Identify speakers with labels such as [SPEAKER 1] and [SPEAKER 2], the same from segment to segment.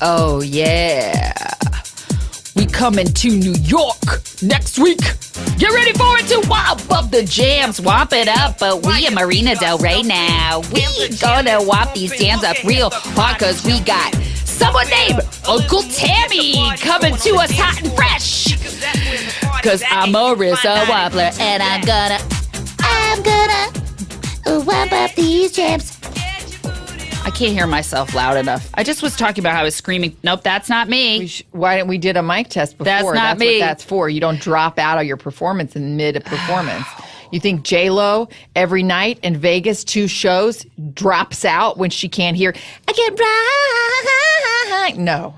[SPEAKER 1] Oh, yeah. We coming to New York next week. Get ready for it to Womp Up the Jams. Womp It Up. But we in Marina Del Rey now. We gonna womp these jams up real hard because we got someone named Uncle Tammy coming to us hot and fresh. Because I'm Marissa Wompler and I'm gonna womp up these jams. I can't hear myself loud enough. I just was talking about how I was screaming. Nope, that's not me.
[SPEAKER 2] Why didn't we did a mic test before?
[SPEAKER 1] That's not me.
[SPEAKER 2] What that's for. You don't drop out of your performance in mid-performance. You think J-Lo every night in Vegas, 2 shows, drops out when she can't hear, I get right. No.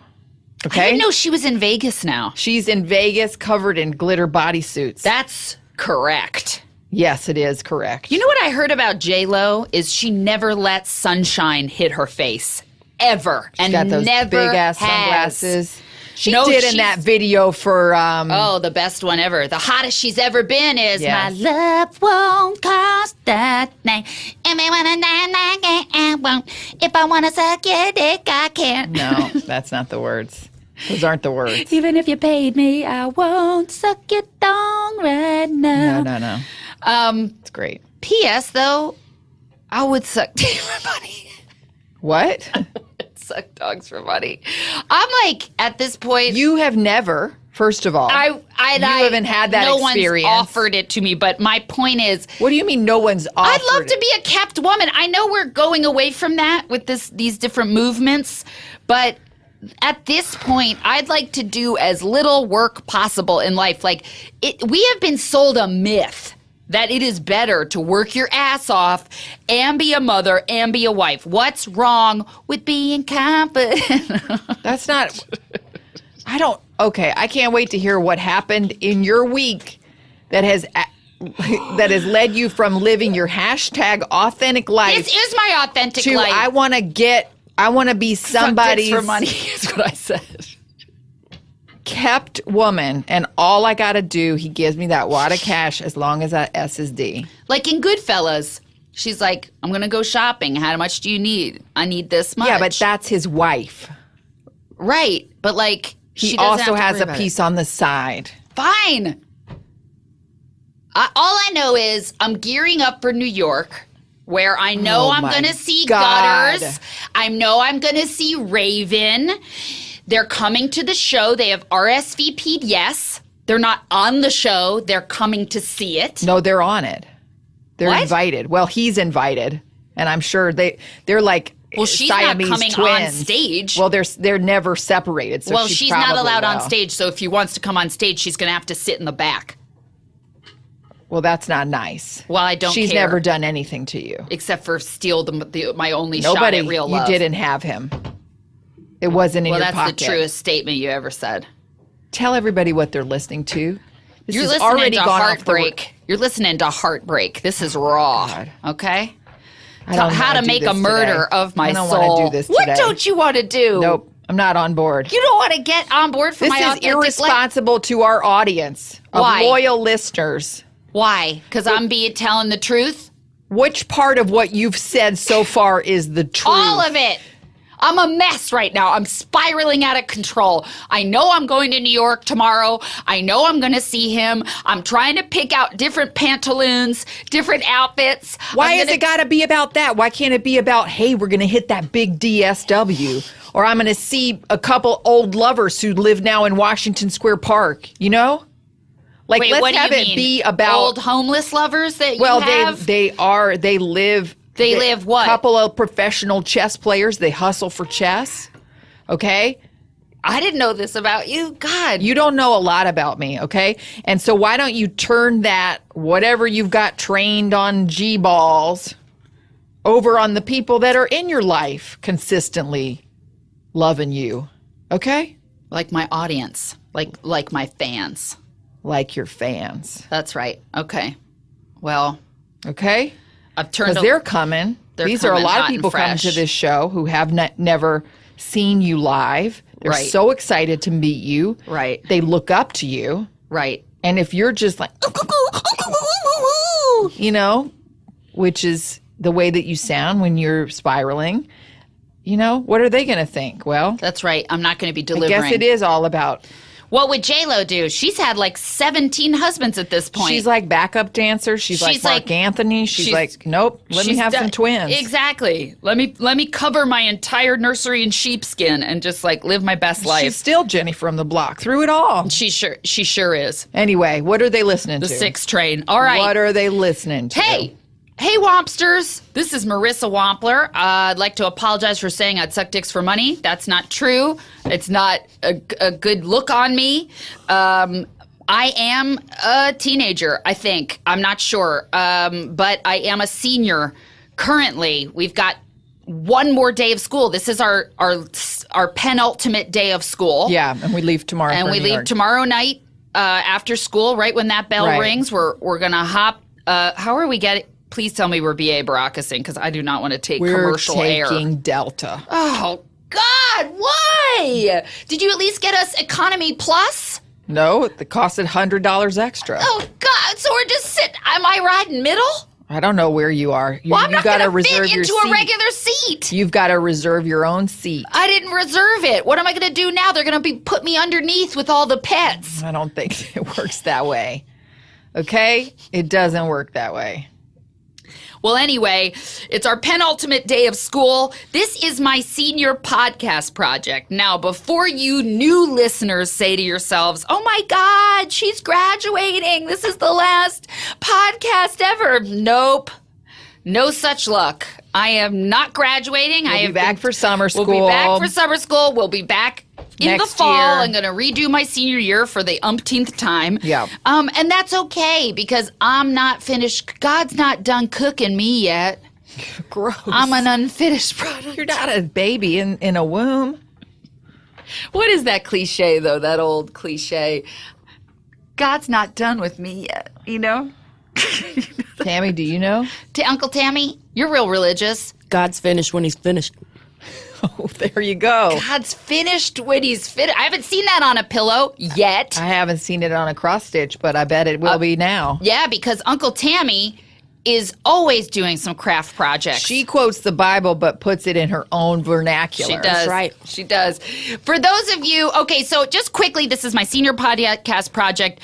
[SPEAKER 2] Okay?
[SPEAKER 1] I didn't know she was in Vegas now.
[SPEAKER 2] She's in Vegas covered in glitter bodysuits.
[SPEAKER 1] That's correct.
[SPEAKER 2] Yes, it is correct.
[SPEAKER 1] You know what I heard about J-Lo is she never lets sunshine hit her face. Ever.
[SPEAKER 2] She's got those big-ass sunglasses. She
[SPEAKER 1] No,
[SPEAKER 2] did in
[SPEAKER 1] she's-
[SPEAKER 2] that video for...
[SPEAKER 1] Oh, the best one ever. The hottest she's ever been is
[SPEAKER 2] Yes.
[SPEAKER 1] My love won't cost a thing. If I won't. If I want to suck your dick, I can't.
[SPEAKER 2] No, that's not the words. Those aren't the words.
[SPEAKER 1] Even if you paid me, I won't suck your dong right now.
[SPEAKER 2] No. It's great.
[SPEAKER 1] P.S. though, I would suck dick for money.
[SPEAKER 2] What?
[SPEAKER 1] Suck dogs for money. I'm like, at this point,
[SPEAKER 2] You have never, first of all,
[SPEAKER 1] I
[SPEAKER 2] haven't had that
[SPEAKER 1] no
[SPEAKER 2] experience.
[SPEAKER 1] one's offered it to me, but my point is,
[SPEAKER 2] What do you mean no one's offered
[SPEAKER 1] I'd love to be a kept woman. I know we're going away from that with these different movements, but at this point, I'd like to do as little work possible in life. Like, we have been sold a myth that it is better to work your ass off and be a mother and be a wife. What's wrong with being confident?
[SPEAKER 2] That's not... Okay, I can't wait to hear what happened in your week that has led you from living your hashtag authentic life
[SPEAKER 1] This is my authentic
[SPEAKER 2] to
[SPEAKER 1] life.
[SPEAKER 2] I want to be somebody's
[SPEAKER 1] for money is what I said.
[SPEAKER 2] kept woman, and all I got to do, he gives me that wad of cash as long as that S is D.
[SPEAKER 1] Like in Goodfellas, she's like, I'm going to go shopping. How much do you need? I need this much.
[SPEAKER 2] Yeah, but that's his wife.
[SPEAKER 1] Right. But like,
[SPEAKER 2] He
[SPEAKER 1] she doesn't
[SPEAKER 2] also
[SPEAKER 1] have to
[SPEAKER 2] has
[SPEAKER 1] worry
[SPEAKER 2] a
[SPEAKER 1] about
[SPEAKER 2] piece
[SPEAKER 1] it.
[SPEAKER 2] on the side.
[SPEAKER 1] Fine. All I know is I'm gearing up for New York, where I know
[SPEAKER 2] Oh
[SPEAKER 1] I'm
[SPEAKER 2] my
[SPEAKER 1] going to see
[SPEAKER 2] God.
[SPEAKER 1] Gutters. I know I'm going to see Raven. They're coming to the show. They have RSVP'd, yes. They're not on the show. They're coming to see it.
[SPEAKER 2] No, they're on it. They're
[SPEAKER 1] What?
[SPEAKER 2] invited. Well, he's invited, and I'm sure they're like
[SPEAKER 1] Well, she's
[SPEAKER 2] Siamese
[SPEAKER 1] not coming
[SPEAKER 2] twins.
[SPEAKER 1] on stage.
[SPEAKER 2] Well, they're never separated. So
[SPEAKER 1] Well, she's not
[SPEAKER 2] probably
[SPEAKER 1] allowed on
[SPEAKER 2] will.
[SPEAKER 1] stage, so if he wants to come on stage, she's going to have to sit in the back.
[SPEAKER 2] Well, that's not nice.
[SPEAKER 1] Well, I don't
[SPEAKER 2] She's
[SPEAKER 1] care.
[SPEAKER 2] never done anything to you.
[SPEAKER 1] Except for steal my only shot
[SPEAKER 2] Nobody.
[SPEAKER 1] at real
[SPEAKER 2] You
[SPEAKER 1] love.
[SPEAKER 2] didn't have him. It wasn't in
[SPEAKER 1] Well,
[SPEAKER 2] your
[SPEAKER 1] that's
[SPEAKER 2] pocket.
[SPEAKER 1] the truest statement you ever said.
[SPEAKER 2] Tell everybody what they're listening to. This
[SPEAKER 1] You're
[SPEAKER 2] has
[SPEAKER 1] listening
[SPEAKER 2] already
[SPEAKER 1] to
[SPEAKER 2] gone off the
[SPEAKER 1] Heartbreak. You're listening to Heartbreak. This is raw.
[SPEAKER 2] God.
[SPEAKER 1] Okay?
[SPEAKER 2] I don't
[SPEAKER 1] How
[SPEAKER 2] wanna
[SPEAKER 1] to
[SPEAKER 2] do
[SPEAKER 1] make
[SPEAKER 2] this
[SPEAKER 1] a murder
[SPEAKER 2] today.
[SPEAKER 1] of my
[SPEAKER 2] I don't
[SPEAKER 1] soul.
[SPEAKER 2] want to do this
[SPEAKER 1] What
[SPEAKER 2] today.
[SPEAKER 1] don't you want to do?
[SPEAKER 2] Nope. I'm not on board.
[SPEAKER 1] You don't want to get on board for
[SPEAKER 2] This
[SPEAKER 1] my
[SPEAKER 2] is
[SPEAKER 1] authentic life?
[SPEAKER 2] irresponsible to our audience of
[SPEAKER 1] Why?
[SPEAKER 2] loyal listeners.
[SPEAKER 1] Why? Because I'm telling the truth?
[SPEAKER 2] Which part of what you've said so far is the truth?
[SPEAKER 1] All of it. I'm a mess right now. I'm spiraling out of control. I know I'm going to New York tomorrow. I know I'm going to see him. I'm trying to pick out different pantaloons, different outfits.
[SPEAKER 2] Why has it got to be about that? Why can't it be about, hey, we're going to hit that big DSW? Or I'm going to see a couple old lovers who live now in Washington Square Park, you know? Like,
[SPEAKER 1] Wait,
[SPEAKER 2] let's
[SPEAKER 1] what do
[SPEAKER 2] have
[SPEAKER 1] you
[SPEAKER 2] it
[SPEAKER 1] mean?
[SPEAKER 2] be about...
[SPEAKER 1] Old homeless lovers that
[SPEAKER 2] well,
[SPEAKER 1] you have?
[SPEAKER 2] they live...
[SPEAKER 1] They live what?
[SPEAKER 2] A couple of professional chess players. They hustle for chess, okay?
[SPEAKER 1] I didn't know this about you. God.
[SPEAKER 2] You don't know a lot about me, okay? And so why don't you turn that, whatever you've got trained on G-balls, over on the people that are in your life consistently loving you, okay?
[SPEAKER 1] Like my audience. Like my fans.
[SPEAKER 2] Like your fans,
[SPEAKER 1] That's right. Okay. Well,
[SPEAKER 2] okay?
[SPEAKER 1] I've turned...
[SPEAKER 2] Because they're coming.
[SPEAKER 1] They're
[SPEAKER 2] These are a
[SPEAKER 1] coming
[SPEAKER 2] lot of
[SPEAKER 1] hot and
[SPEAKER 2] people coming
[SPEAKER 1] fresh.
[SPEAKER 2] to this show who have never seen you live. They're
[SPEAKER 1] Right.
[SPEAKER 2] so excited to meet you.
[SPEAKER 1] Right.
[SPEAKER 2] They look up to you.
[SPEAKER 1] Right.
[SPEAKER 2] And if you're just like, you know, which is the way that you sound when you're spiraling, you know, what are they going to think? Well,
[SPEAKER 1] That's right. I'm not going to be
[SPEAKER 2] I
[SPEAKER 1] delivering.
[SPEAKER 2] guess it is all about.
[SPEAKER 1] What would J-Lo do? She's had like 17 husbands at this point.
[SPEAKER 2] She's like backup dancer. She's like Mark Anthony. She's like, nope, let me have some twins.
[SPEAKER 1] Exactly. Let me cover my entire nursery in sheepskin and just like live my best life.
[SPEAKER 2] She's still Jenny from the block through it all.
[SPEAKER 1] She sure is.
[SPEAKER 2] Anyway, what are they listening
[SPEAKER 1] The
[SPEAKER 2] to?
[SPEAKER 1] 6 train. All right.
[SPEAKER 2] What are they listening to?
[SPEAKER 1] Hey, Wompsters. This is Marissa Wompler. I'd like to apologize for saying I'd suck dicks for money. That's not true. It's not a good look on me. I am a teenager, I think. I'm not sure. But I am a senior currently. We've got one more day of school. This is our penultimate day of school.
[SPEAKER 2] Yeah, and we leave tomorrow.
[SPEAKER 1] And we leave tomorrow night after school, right when that bell rings. We're going to hop. How are we getting... Please tell me we're BA Baracusing, because I do not want to take commercial air.
[SPEAKER 2] We're taking Delta.
[SPEAKER 1] Oh, God, why? Did you at least get us Economy Plus?
[SPEAKER 2] No, it costed $100 extra.
[SPEAKER 1] Oh, God, so we're just sitting... Am I riding middle?
[SPEAKER 2] I don't know where you are.
[SPEAKER 1] Well, I'm not going to fit into a regular seat.
[SPEAKER 2] You've got to reserve your own seat.
[SPEAKER 1] I didn't reserve it. What am I going to do now? They're going to put me underneath with all the pets.
[SPEAKER 2] I don't think it works that way. Okay? It doesn't work that way.
[SPEAKER 1] Well, anyway, it's our penultimate day of school. This is my senior podcast project. Now, before you new listeners say to yourselves, oh my God, she's graduating. This is the last podcast ever. Nope. No such luck. I am not graduating.
[SPEAKER 2] We'll be back for summer school.
[SPEAKER 1] We'll be back for summer school. We'll be back in
[SPEAKER 2] next
[SPEAKER 1] the fall.
[SPEAKER 2] year.
[SPEAKER 1] I'm going to redo my senior year for the umpteenth time.
[SPEAKER 2] Yeah.
[SPEAKER 1] And that's okay because I'm not finished. God's not done cooking me yet.
[SPEAKER 2] Gross.
[SPEAKER 1] I'm an unfinished product.
[SPEAKER 2] You're not a baby in a womb.
[SPEAKER 1] What is that cliche, though? That old cliche. God's not done with me yet, you know?
[SPEAKER 2] Tammy, do you know?
[SPEAKER 1] Uncle Tammy, you're real religious.
[SPEAKER 3] God's finished when he's finished.
[SPEAKER 2] Oh, there you go.
[SPEAKER 1] God's finished when he's finished. I haven't seen that on a pillow yet.
[SPEAKER 2] I haven't seen it on a cross stitch, but I bet it will be now.
[SPEAKER 1] Yeah, because Uncle Tammy is always doing some craft projects.
[SPEAKER 2] She quotes the Bible, but puts it in her own vernacular.
[SPEAKER 1] She does.
[SPEAKER 3] That's right.
[SPEAKER 1] She does. For those of you, okay, so just quickly, this is my senior podcast project.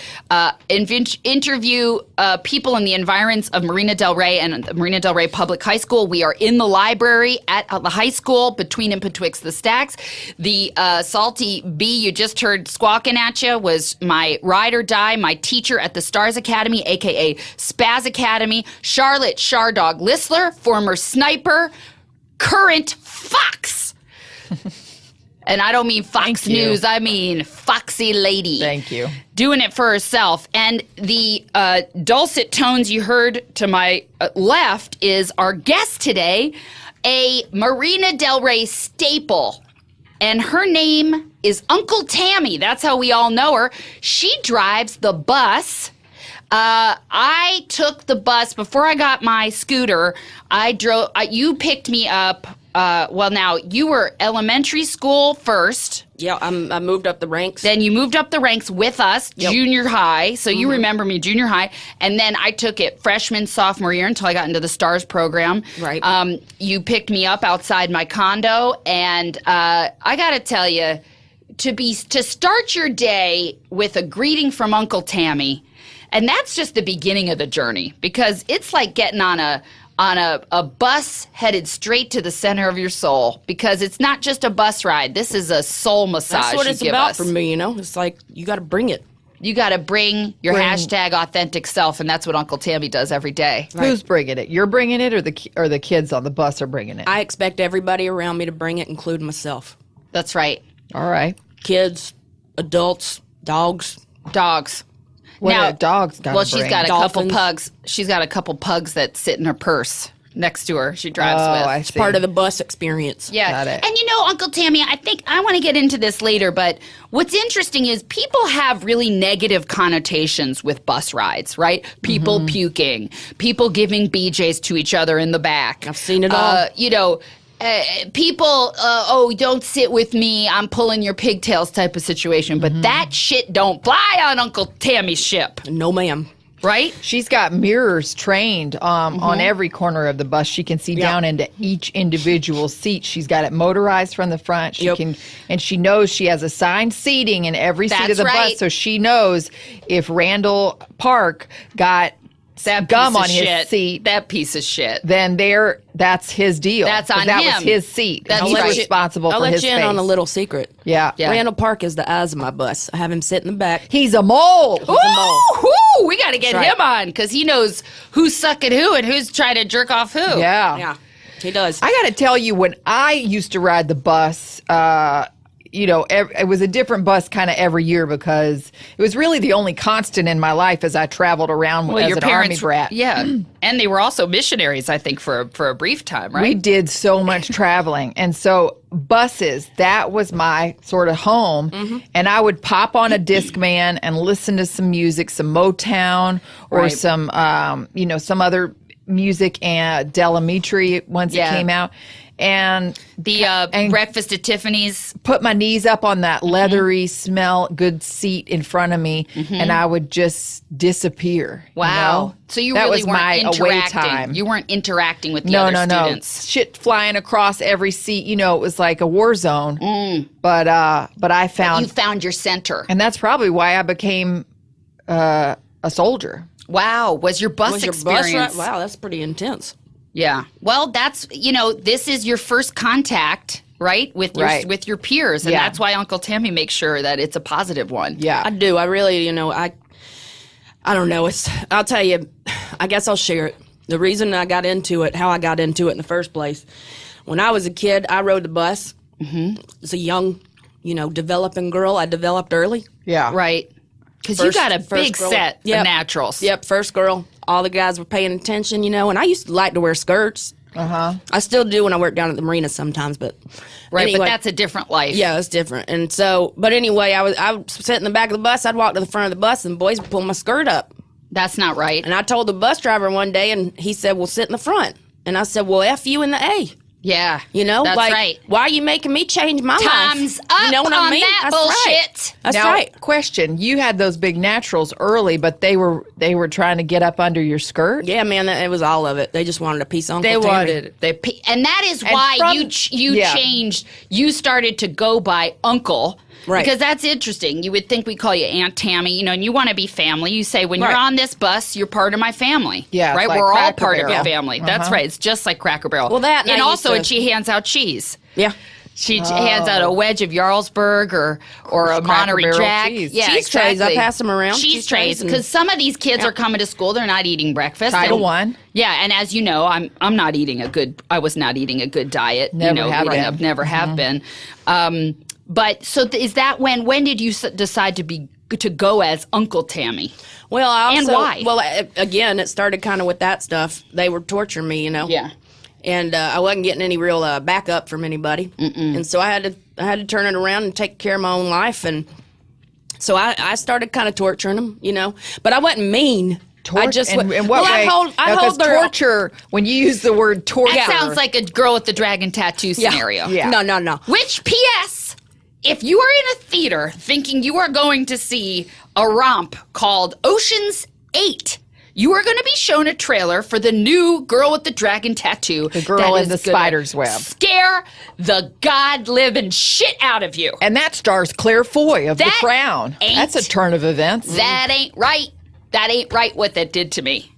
[SPEAKER 1] Interview people in the environs of Marina Del Rey and Marina Del Rey Public High School. We are in the library at the high school, between and betwixt the stacks. The salty bee you just heard squawking at you was my ride or die, my teacher at the Stars Academy, a.k.a. Spaz Academy, Charlotte Shardog Listler, former sniper, current Fox. And I don't mean Fox News, I mean foxy lady.
[SPEAKER 2] Thank you.
[SPEAKER 1] Doing it for herself. And the dulcet tones you heard to my left is our guest today, a Marina Del Rey staple. And her name is Uncle Tammy. That's how we all know her. She drives the bus. I took the bus before I got my scooter. I drove. You picked me up. Well, now you were elementary school first.
[SPEAKER 3] Yeah, I moved up the ranks.
[SPEAKER 1] Then you moved up the ranks with us, junior high. So you remember me, junior high. And then I took it freshman, sophomore year until I got into the STARS program.
[SPEAKER 3] Right.
[SPEAKER 1] You picked me up outside my condo, and I got to tell you, to start your day with a greeting from Uncle Tammy. And that's just the beginning of the journey, because it's like getting on a bus headed straight to the center of your soul, because it's not just a bus ride. This is a soul massage.
[SPEAKER 3] That's what it's about for me, you know? It's like, you got to bring it.
[SPEAKER 1] You got to bring your hashtag authentic self, and that's what Uncle Tammy does every day.
[SPEAKER 2] Right. Who's bringing it? You're bringing it, or the kids on the bus are bringing it?
[SPEAKER 3] I expect everybody around me to bring it, including myself.
[SPEAKER 1] That's right.
[SPEAKER 2] All right.
[SPEAKER 3] Kids, adults, dogs.
[SPEAKER 1] Dogs.
[SPEAKER 2] What
[SPEAKER 1] now,
[SPEAKER 2] a dog's got
[SPEAKER 1] well, she's got a couple
[SPEAKER 3] Dolphins.
[SPEAKER 1] pugs. She's got a couple pugs that sit in her purse next to her. She drives with.
[SPEAKER 2] I
[SPEAKER 3] It's
[SPEAKER 2] see.
[SPEAKER 3] part of the bus experience.
[SPEAKER 1] Yeah.
[SPEAKER 2] Got it.
[SPEAKER 1] And you know, Uncle Tammy, I think I want to get into this later, but what's interesting is people have really negative connotations with bus rides, right? People puking, people giving BJs to each other in the back.
[SPEAKER 3] I've seen it all.
[SPEAKER 1] You know, people, don't sit with me, I'm pulling your pigtails type of situation. But that shit don't fly on Uncle Tammy's ship.
[SPEAKER 3] No, ma'am.
[SPEAKER 1] right?
[SPEAKER 2] She's got mirrors trained on every corner of the bus. She can see down into each individual seat. She's got it motorized from the front. She can, and she knows she has assigned seating in every seat of the bus. So she knows if Randall Park got
[SPEAKER 1] That
[SPEAKER 2] gum
[SPEAKER 1] piece
[SPEAKER 2] on
[SPEAKER 1] of
[SPEAKER 2] his
[SPEAKER 1] shit.
[SPEAKER 2] seat,
[SPEAKER 1] That piece of shit.
[SPEAKER 2] then that's his deal.
[SPEAKER 1] That's on
[SPEAKER 2] that
[SPEAKER 1] him.
[SPEAKER 2] was his seat.
[SPEAKER 1] That's
[SPEAKER 2] He's
[SPEAKER 1] right.
[SPEAKER 2] responsible
[SPEAKER 3] I'll
[SPEAKER 2] for
[SPEAKER 3] let
[SPEAKER 2] his
[SPEAKER 3] you in
[SPEAKER 2] face.
[SPEAKER 3] on a little secret.
[SPEAKER 2] Yeah.
[SPEAKER 3] Randall Park is the eyes of my bus. I have him sit in the back.
[SPEAKER 2] He's a mole.
[SPEAKER 1] Ooh, we got to get
[SPEAKER 3] That's
[SPEAKER 1] him on because he knows who's sucking who and who's trying to jerk off who.
[SPEAKER 3] Yeah, he does.
[SPEAKER 2] I got to tell you, when I used to ride the bus, it was a different bus kind of every year because it was really the only constant in my life as I traveled around as
[SPEAKER 1] your
[SPEAKER 2] an Army
[SPEAKER 1] parents,
[SPEAKER 2] brat.
[SPEAKER 1] yeah, and they were also missionaries, I think, for a brief time, right?
[SPEAKER 2] We did so much traveling. And so buses, that was my sort of home. And I would pop on a Discman and listen to some music, some Motown or
[SPEAKER 1] Right.
[SPEAKER 2] some, some other music and Delamitri once it came out. And
[SPEAKER 1] The breakfast at Tiffany's.
[SPEAKER 2] put my knees up on that leathery smell good seat in front of me and I would just disappear.
[SPEAKER 1] Wow.
[SPEAKER 2] You know?
[SPEAKER 1] So you
[SPEAKER 2] that
[SPEAKER 1] really
[SPEAKER 2] was
[SPEAKER 1] weren't
[SPEAKER 2] my away
[SPEAKER 1] interacting.
[SPEAKER 2] time.
[SPEAKER 1] You weren't interacting with the other
[SPEAKER 2] no.
[SPEAKER 1] students.
[SPEAKER 2] Shit flying across every seat. You know, it was like a war zone. But I found,
[SPEAKER 1] You found your center.
[SPEAKER 2] and that's probably why I became a soldier.
[SPEAKER 1] Wow. Was your bus
[SPEAKER 3] Was your
[SPEAKER 1] experience?
[SPEAKER 3] bus ride? Wow, that's pretty intense.
[SPEAKER 1] Yeah. Well, that's, this is your first contact, right? With your peers. And
[SPEAKER 2] Yeah.
[SPEAKER 1] that's why Uncle Tammy makes sure that it's a positive one.
[SPEAKER 2] Yeah.
[SPEAKER 3] I do. I really, I don't know. I'll tell you, I guess I'll share it. The reason I got into it, how I got into it in the first place. When I was a kid, I rode the bus. As a young, developing girl, I developed early.
[SPEAKER 2] Yeah.
[SPEAKER 1] Right. Because you
[SPEAKER 3] First-
[SPEAKER 1] got a
[SPEAKER 3] first
[SPEAKER 1] big
[SPEAKER 3] girl.
[SPEAKER 1] set
[SPEAKER 3] Yep.
[SPEAKER 1] of naturals.
[SPEAKER 3] Yep, first girl. All the guys were paying attention, and I used to like to wear skirts. I still do when I work down at the marina sometimes, but
[SPEAKER 1] Right.
[SPEAKER 3] anyway,
[SPEAKER 1] But that's a different life.
[SPEAKER 3] yeah, it's different. And so, but anyway, I would sit in the back of the bus. I'd walk to the front of the bus, and the boys would pull my skirt up.
[SPEAKER 1] That's not right.
[SPEAKER 3] And I told the bus driver one day, and he said, "Well, sit in the front." And I said, "Well, F you in the A."
[SPEAKER 1] Yeah.
[SPEAKER 3] That's
[SPEAKER 1] like, right.
[SPEAKER 3] Why are you making me change my life?
[SPEAKER 1] Time's up
[SPEAKER 3] You know what
[SPEAKER 1] on
[SPEAKER 3] I mean?
[SPEAKER 1] that
[SPEAKER 3] That's
[SPEAKER 1] bullshit.
[SPEAKER 3] Right. That's
[SPEAKER 2] Now,
[SPEAKER 3] right.
[SPEAKER 2] question: you had those big naturals early, but they were trying to get up under your skirt.
[SPEAKER 3] Yeah, man, it was all of it. They just wanted a piece of Uncle
[SPEAKER 1] They
[SPEAKER 3] Tammy.
[SPEAKER 1] wanted and that is why
[SPEAKER 2] from-
[SPEAKER 1] you
[SPEAKER 2] yeah.
[SPEAKER 1] changed. You started to go by Uncle,
[SPEAKER 3] Right.
[SPEAKER 1] Because that's interesting. You would think we call you Aunt Tammy, and you want to be family. You say when you're
[SPEAKER 3] Right.
[SPEAKER 1] on this bus, you're part of my family.
[SPEAKER 2] Yeah, it's
[SPEAKER 1] right.
[SPEAKER 2] like
[SPEAKER 1] We're all
[SPEAKER 2] Cracker
[SPEAKER 1] part of
[SPEAKER 2] Barrel.
[SPEAKER 1] your family. That's right. It's just like Cracker Barrel.
[SPEAKER 3] Well, that, and
[SPEAKER 1] and
[SPEAKER 3] I
[SPEAKER 1] also,
[SPEAKER 3] used
[SPEAKER 1] and
[SPEAKER 3] to-
[SPEAKER 1] she hands out cheese.
[SPEAKER 3] Yeah.
[SPEAKER 1] She hands out a wedge of Jarlsberg or a
[SPEAKER 2] Cracker
[SPEAKER 1] Monterey
[SPEAKER 2] Barrel
[SPEAKER 1] Jack.
[SPEAKER 2] cheese.
[SPEAKER 1] Yeah,
[SPEAKER 3] Cheese trays. I
[SPEAKER 1] exactly.
[SPEAKER 3] pass them around.
[SPEAKER 1] Cheese trays,
[SPEAKER 3] and-
[SPEAKER 1] because some of these kids are coming to school. They're not eating breakfast.
[SPEAKER 2] Title
[SPEAKER 1] And-
[SPEAKER 2] I.
[SPEAKER 1] Yeah, and as you know, I'm not eating a good. I was not eating a good diet.
[SPEAKER 2] Never have
[SPEAKER 1] growing
[SPEAKER 2] been.
[SPEAKER 1] up, never have been. But so is that when did you decide to go as Uncle Tammy?
[SPEAKER 3] Well, I
[SPEAKER 1] And
[SPEAKER 3] also,
[SPEAKER 1] why?
[SPEAKER 3] Well, again, it started kind of with that stuff. They were torturing me,
[SPEAKER 1] Yeah.
[SPEAKER 3] and I wasn't getting any real backup from anybody, and so I had to turn it around and take care of my own life, and so I started kind of torturing them, but I wasn't mean. I just
[SPEAKER 2] in what way?
[SPEAKER 3] I hold
[SPEAKER 2] Because
[SPEAKER 3] their
[SPEAKER 2] torture. When you use the word torture,
[SPEAKER 1] That sounds like a girl with the dragon tattoo scenario.
[SPEAKER 2] Yeah.
[SPEAKER 3] No.
[SPEAKER 1] Which, P.S., if you are in a theater thinking you are going to see a romp called Ocean's 8, you are going to be shown a trailer for the new Girl with the Dragon Tattoo.
[SPEAKER 2] The girl
[SPEAKER 1] that
[SPEAKER 2] in
[SPEAKER 1] is
[SPEAKER 2] the
[SPEAKER 1] gonna
[SPEAKER 2] spider's web.
[SPEAKER 1] Scare the god-living shit out of you.
[SPEAKER 2] and that stars Claire Foy of The
[SPEAKER 1] That
[SPEAKER 2] Crown.
[SPEAKER 1] ain't-
[SPEAKER 2] That's a turn of events.
[SPEAKER 1] That ain't right. That ain't right what that did to me.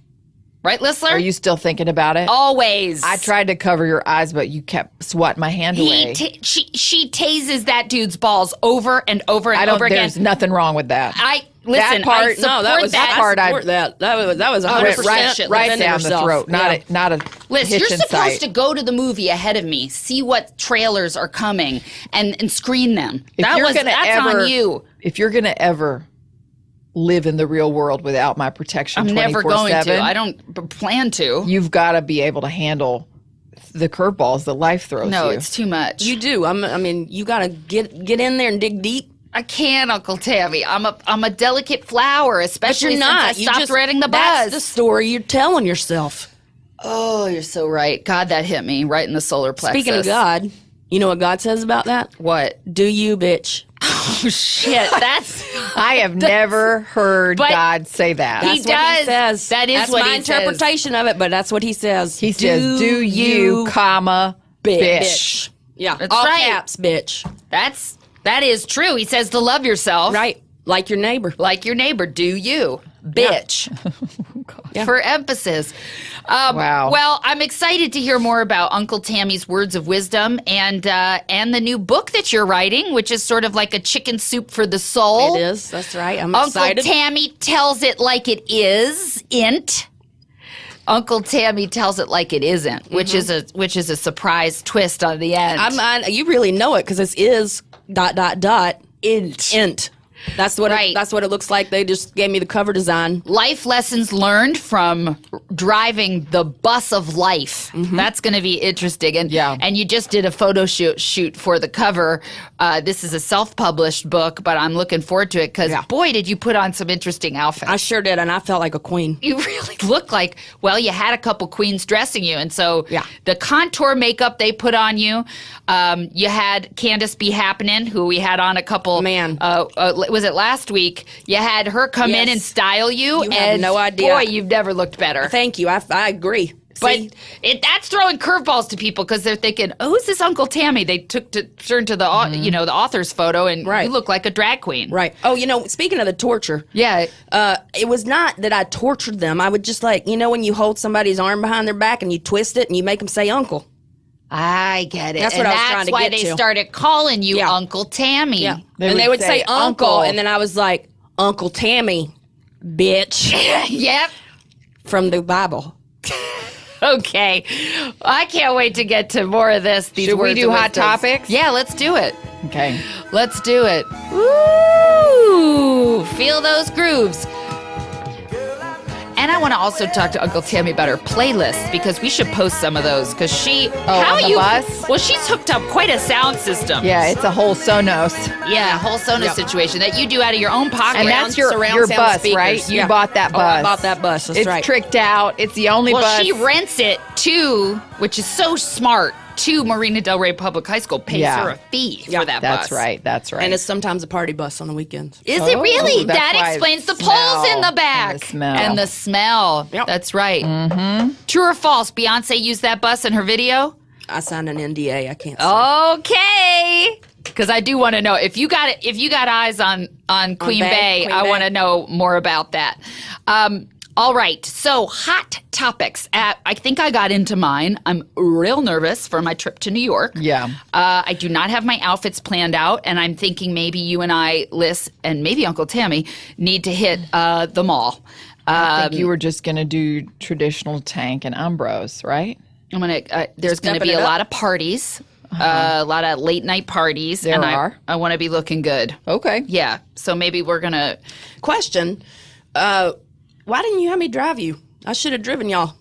[SPEAKER 1] Right, Listler?
[SPEAKER 2] Are you still thinking about it?
[SPEAKER 1] Always.
[SPEAKER 2] I tried to cover your eyes, but you kept swatting my hand away.
[SPEAKER 1] She tases that dude's balls over and over and
[SPEAKER 2] I don't.
[SPEAKER 1] over again.
[SPEAKER 2] There's nothing wrong with that.
[SPEAKER 1] Listen,
[SPEAKER 2] part-
[SPEAKER 1] I support
[SPEAKER 3] No, that was
[SPEAKER 1] that.
[SPEAKER 3] I
[SPEAKER 2] part I-
[SPEAKER 3] support that. That was 100%
[SPEAKER 2] right
[SPEAKER 3] defending
[SPEAKER 2] down the
[SPEAKER 3] yourself.
[SPEAKER 2] throat. Not a
[SPEAKER 1] Liz,
[SPEAKER 2] hitch
[SPEAKER 1] you're
[SPEAKER 2] in
[SPEAKER 1] supposed
[SPEAKER 2] sight.
[SPEAKER 1] to go to the movie ahead of me, see what trailers are coming, and screen them. That's on you.
[SPEAKER 2] If you're gonna ever live in the real world without my protection,
[SPEAKER 1] I'm never going
[SPEAKER 2] 24/7,
[SPEAKER 1] to. I don't plan to.
[SPEAKER 2] You've got to be able to handle the curveballs that life throws
[SPEAKER 1] No,
[SPEAKER 2] you.
[SPEAKER 1] it's too much.
[SPEAKER 3] You do. I mean, you got to get in there and dig deep.
[SPEAKER 1] I can't, Uncle Tammy. I'm a delicate flower,
[SPEAKER 3] But
[SPEAKER 1] especially
[SPEAKER 3] you're not.
[SPEAKER 1] since I stopped riding the
[SPEAKER 3] That's
[SPEAKER 1] bus.
[SPEAKER 3] the story you're telling yourself.
[SPEAKER 1] Oh, you're so right. God, that hit me right in the solar plexus.
[SPEAKER 3] Speaking of God, you know what God says about that?
[SPEAKER 1] What?
[SPEAKER 3] Do you, bitch?
[SPEAKER 1] Oh, shit.
[SPEAKER 2] I have never heard
[SPEAKER 1] But
[SPEAKER 2] God say that.
[SPEAKER 1] He
[SPEAKER 3] That's what
[SPEAKER 1] does.
[SPEAKER 3] he says.
[SPEAKER 1] That is
[SPEAKER 3] that's
[SPEAKER 1] what
[SPEAKER 3] my
[SPEAKER 1] he says.
[SPEAKER 3] interpretation of it, but that's what he says.
[SPEAKER 2] He says, "Do you, comma, bitch."
[SPEAKER 3] Yeah,
[SPEAKER 1] That's
[SPEAKER 3] all
[SPEAKER 1] right.
[SPEAKER 3] caps, bitch.
[SPEAKER 1] That is true. He says to love yourself.
[SPEAKER 3] Right, like your neighbor.
[SPEAKER 1] Like your neighbor. Do you. Bitch.
[SPEAKER 3] Yeah.
[SPEAKER 1] For emphasis.
[SPEAKER 2] Wow.
[SPEAKER 1] Well, I'm excited to hear more about Uncle Tammy's words of wisdom and the new book that you're writing, which is sort of like a chicken soup for the soul.
[SPEAKER 3] It is. That's right. I'm
[SPEAKER 1] Uncle
[SPEAKER 3] excited.
[SPEAKER 1] Tammy tells it like it is. Uncle Tammy tells it like it isn't, which is a surprise twist on the end.
[SPEAKER 3] You really know it because it is ... int. That's what
[SPEAKER 1] Right.
[SPEAKER 3] that's what it looks like. They just gave me the cover design.
[SPEAKER 1] Life lessons learned from driving the bus of life. That's going to be interesting. And
[SPEAKER 2] Yeah.
[SPEAKER 1] and you just did a photo shoot for the cover. This is a self-published book, but I'm looking forward to it because boy, did you put on some interesting outfits.
[SPEAKER 3] I sure did, and I felt like a queen.
[SPEAKER 1] You really look like, well, you had a couple queens dressing you. And so the contour makeup they put on you, you had Candace Be Happening, who we had on a couple.
[SPEAKER 3] Man.
[SPEAKER 1] Was it last week? You had her come in
[SPEAKER 3] Yes.
[SPEAKER 1] and style you.
[SPEAKER 3] You have
[SPEAKER 1] and
[SPEAKER 3] no idea.
[SPEAKER 1] Boy, you've never looked better.
[SPEAKER 3] Thank you. I agree.
[SPEAKER 1] But
[SPEAKER 3] See?
[SPEAKER 1] that's throwing curveballs to people because they're thinking, "Oh, who's this Uncle Tammy?" They turned to the the author's photo, and
[SPEAKER 3] Right.
[SPEAKER 1] you look like a drag queen.
[SPEAKER 3] Right. Oh, speaking of the torture,
[SPEAKER 1] Yeah.
[SPEAKER 3] it was not that I tortured them. I would just when you hold somebody's arm behind their back and you twist it and you make them say uncle.
[SPEAKER 1] I get it.
[SPEAKER 3] That's
[SPEAKER 1] and
[SPEAKER 3] what I was
[SPEAKER 1] that's
[SPEAKER 3] trying to
[SPEAKER 1] why
[SPEAKER 3] get
[SPEAKER 1] they
[SPEAKER 3] to.
[SPEAKER 1] started calling you
[SPEAKER 3] Yeah.
[SPEAKER 1] Uncle Tammy.
[SPEAKER 3] Yeah.
[SPEAKER 2] They
[SPEAKER 3] and
[SPEAKER 2] would
[SPEAKER 3] they would
[SPEAKER 2] say
[SPEAKER 3] say uncle,
[SPEAKER 2] uncle.
[SPEAKER 3] and then I was like, Uncle Tammy, bitch,
[SPEAKER 1] Yep.
[SPEAKER 3] from the Bible.
[SPEAKER 1] Okay. I can't wait to get to more of this. These
[SPEAKER 2] Should we
[SPEAKER 1] words
[SPEAKER 2] do
[SPEAKER 1] of
[SPEAKER 2] hot
[SPEAKER 1] wisdom.
[SPEAKER 2] topics?
[SPEAKER 1] Yeah, let's do it.
[SPEAKER 2] Okay.
[SPEAKER 1] Let's do it. Ooh, feel those grooves. And I want to also talk to Uncle Tammy about her playlists because we should post some of those because she.
[SPEAKER 2] on the bus?
[SPEAKER 1] Well, she's hooked up quite a sound system.
[SPEAKER 2] Yeah, it's a whole Sonos.
[SPEAKER 1] Yeah, a whole Sonos situation that you do out of your own pocket.
[SPEAKER 2] And that's your
[SPEAKER 3] surround sound
[SPEAKER 2] bus,
[SPEAKER 3] speakers.
[SPEAKER 2] right? You
[SPEAKER 3] Yeah.
[SPEAKER 2] bought that
[SPEAKER 3] Oh,
[SPEAKER 2] bus.
[SPEAKER 3] I bought that bus. That's
[SPEAKER 2] It's
[SPEAKER 3] right.
[SPEAKER 2] tricked out. It's the only
[SPEAKER 1] Well,
[SPEAKER 2] bus.
[SPEAKER 1] she rents it to, which is so smart, to Marina Del Rey Public High School. Pays
[SPEAKER 2] Yeah.
[SPEAKER 1] her a fee
[SPEAKER 3] Yeah,
[SPEAKER 1] for that bus.
[SPEAKER 2] That's right. That's right.
[SPEAKER 3] And it's sometimes a party bus on the weekends.
[SPEAKER 1] Is it really?
[SPEAKER 2] Oh, that's
[SPEAKER 1] That
[SPEAKER 2] why
[SPEAKER 1] explains the
[SPEAKER 2] it's
[SPEAKER 1] poles in
[SPEAKER 2] smell
[SPEAKER 1] the back.
[SPEAKER 2] and the smell.
[SPEAKER 1] And the smell.
[SPEAKER 3] Yep.
[SPEAKER 1] That's right. Mm-hmm. True or false? Beyonce used that bus in her video?
[SPEAKER 3] I signed an NDA. I can't say.
[SPEAKER 1] Okay. Because I do want to know if you got eyes on Queen Bey.
[SPEAKER 3] Queen
[SPEAKER 1] I
[SPEAKER 3] Bey.
[SPEAKER 1] want to know more about that. All right. So hot topics. I think I got into mine. I'm real nervous for my trip to New York.
[SPEAKER 2] Yeah.
[SPEAKER 1] I do not have my outfits planned out, and I'm thinking maybe you and I, Liz, and maybe Uncle Tammy need to hit the mall.
[SPEAKER 2] I think you were just going to do traditional tank and Umbros, right?
[SPEAKER 1] I'm gonna. There's going to
[SPEAKER 3] Stepping
[SPEAKER 1] be
[SPEAKER 3] it
[SPEAKER 1] a
[SPEAKER 3] up.
[SPEAKER 1] lot of parties, a lot of late night parties,
[SPEAKER 2] There
[SPEAKER 1] and
[SPEAKER 2] are.
[SPEAKER 1] I want to be looking good.
[SPEAKER 2] Okay.
[SPEAKER 1] Yeah, so maybe we're gonna.
[SPEAKER 3] Question: why didn't you have me drive you? I should have driven y'all.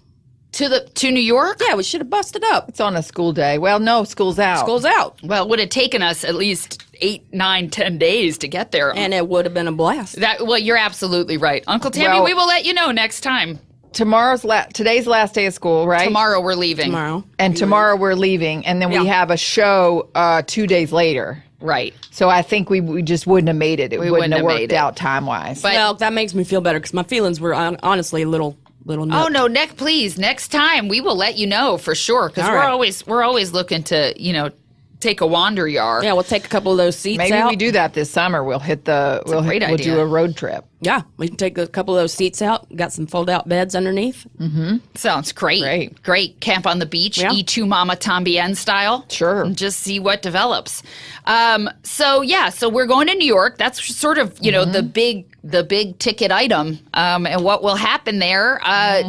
[SPEAKER 1] To New York?
[SPEAKER 3] Yeah, we should have busted up.
[SPEAKER 2] It's on a school day. Well, no, school's out.
[SPEAKER 3] School's out,
[SPEAKER 1] Well, it would have taken us at least 8, 9, 10 days to get there.
[SPEAKER 3] and it would have been a blast.
[SPEAKER 1] Well, you're absolutely right, Uncle Tammy.
[SPEAKER 2] Well-
[SPEAKER 1] We will let you know next time.
[SPEAKER 2] Today's last day of school, right?
[SPEAKER 1] Tomorrow we're leaving.
[SPEAKER 3] Tomorrow,
[SPEAKER 2] And tomorrow we're leaving, and then we
[SPEAKER 3] Yeah.
[SPEAKER 2] have a show 2 days later.
[SPEAKER 1] Right.
[SPEAKER 2] So I think we just wouldn't have made it. It wouldn't
[SPEAKER 1] wouldn't
[SPEAKER 2] have
[SPEAKER 1] have
[SPEAKER 2] worked
[SPEAKER 1] made it.
[SPEAKER 2] out time wise.
[SPEAKER 1] But-
[SPEAKER 3] well, that makes me feel better because my feelings were honestly a little.
[SPEAKER 1] Oh no, please, next time we will let you know for sure because
[SPEAKER 3] All
[SPEAKER 1] we're
[SPEAKER 3] right.
[SPEAKER 1] always looking to take a wander yar.
[SPEAKER 3] Yeah, we'll take a couple of those seats
[SPEAKER 2] Maybe
[SPEAKER 3] out.
[SPEAKER 2] we do that this summer. We'll hit we'll
[SPEAKER 1] great
[SPEAKER 2] we'll
[SPEAKER 1] idea.
[SPEAKER 2] do a road trip.
[SPEAKER 3] Yeah, we can take a couple of those seats out. Got some fold-out beds underneath.
[SPEAKER 1] Sounds great. Great. Camp on the beach,
[SPEAKER 3] Yeah.
[SPEAKER 1] E2 Mama Tambien style.
[SPEAKER 2] Sure.
[SPEAKER 1] And just see what develops. So we're going to New York. That's sort of, the big ticket item. And what will happen there,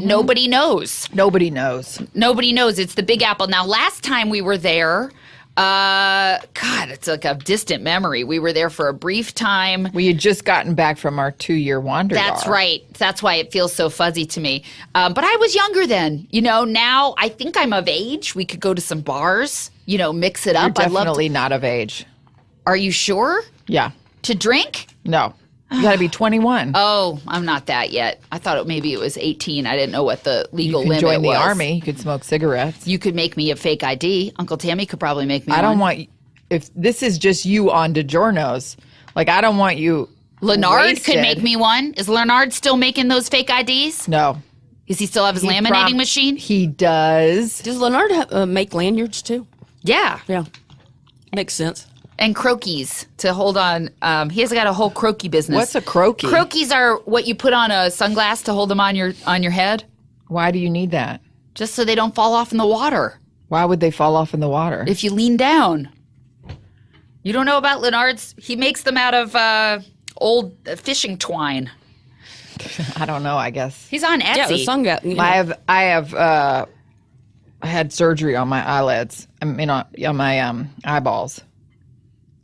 [SPEAKER 1] nobody knows.
[SPEAKER 2] Nobody knows.
[SPEAKER 1] Nobody knows. It's the Big Apple. Now, last time we were there, God, it's like a distant memory. We were there for a brief time.
[SPEAKER 2] We had just gotten back from our 2-year wander.
[SPEAKER 1] That's
[SPEAKER 2] bar.
[SPEAKER 1] right. That's why it feels so fuzzy to me. But I was younger then. Now I think I'm of age. We could go to some bars, mix it
[SPEAKER 2] You're
[SPEAKER 1] up. I'd love to.
[SPEAKER 2] definitely not of age.
[SPEAKER 1] Are you sure?
[SPEAKER 2] Yeah.
[SPEAKER 1] To drink?
[SPEAKER 2] No. You got to be 21.
[SPEAKER 1] Oh, I'm not that yet. I thought maybe it was 18. I didn't know what the legal
[SPEAKER 2] you could
[SPEAKER 1] limit
[SPEAKER 2] join the
[SPEAKER 1] was.
[SPEAKER 2] army. You could smoke cigarettes.
[SPEAKER 1] You could make me a fake ID. Uncle Tammy could probably make me
[SPEAKER 2] I don't
[SPEAKER 1] one.
[SPEAKER 2] want. If this is just you on Digiorno's, Like, I don't want you.
[SPEAKER 1] Leonard could
[SPEAKER 2] wasted.
[SPEAKER 1] make me one. Is Leonard still making those fake IDs?
[SPEAKER 2] No.
[SPEAKER 1] Does he still have his laminating machine?
[SPEAKER 2] He does.
[SPEAKER 3] Does Leonard make lanyards too?
[SPEAKER 1] Yeah.
[SPEAKER 3] Yeah. Makes sense.
[SPEAKER 1] And croquis to hold on. He has got a whole croquis business.
[SPEAKER 2] What's a croquis?
[SPEAKER 1] Croquis are what you put on a sunglass to hold them on your head,
[SPEAKER 2] Why do you need that?
[SPEAKER 1] just so they don't fall off in the water
[SPEAKER 2] Why would they fall off in the water?
[SPEAKER 1] if you lean down. You don't know about Leonard's? He makes them out of old fishing twine.
[SPEAKER 2] I don't know, I guess.
[SPEAKER 1] He's on Etsy.
[SPEAKER 3] Yeah, the sunglass.
[SPEAKER 2] I had surgery on my eyelids. I mean, on my eyeballs.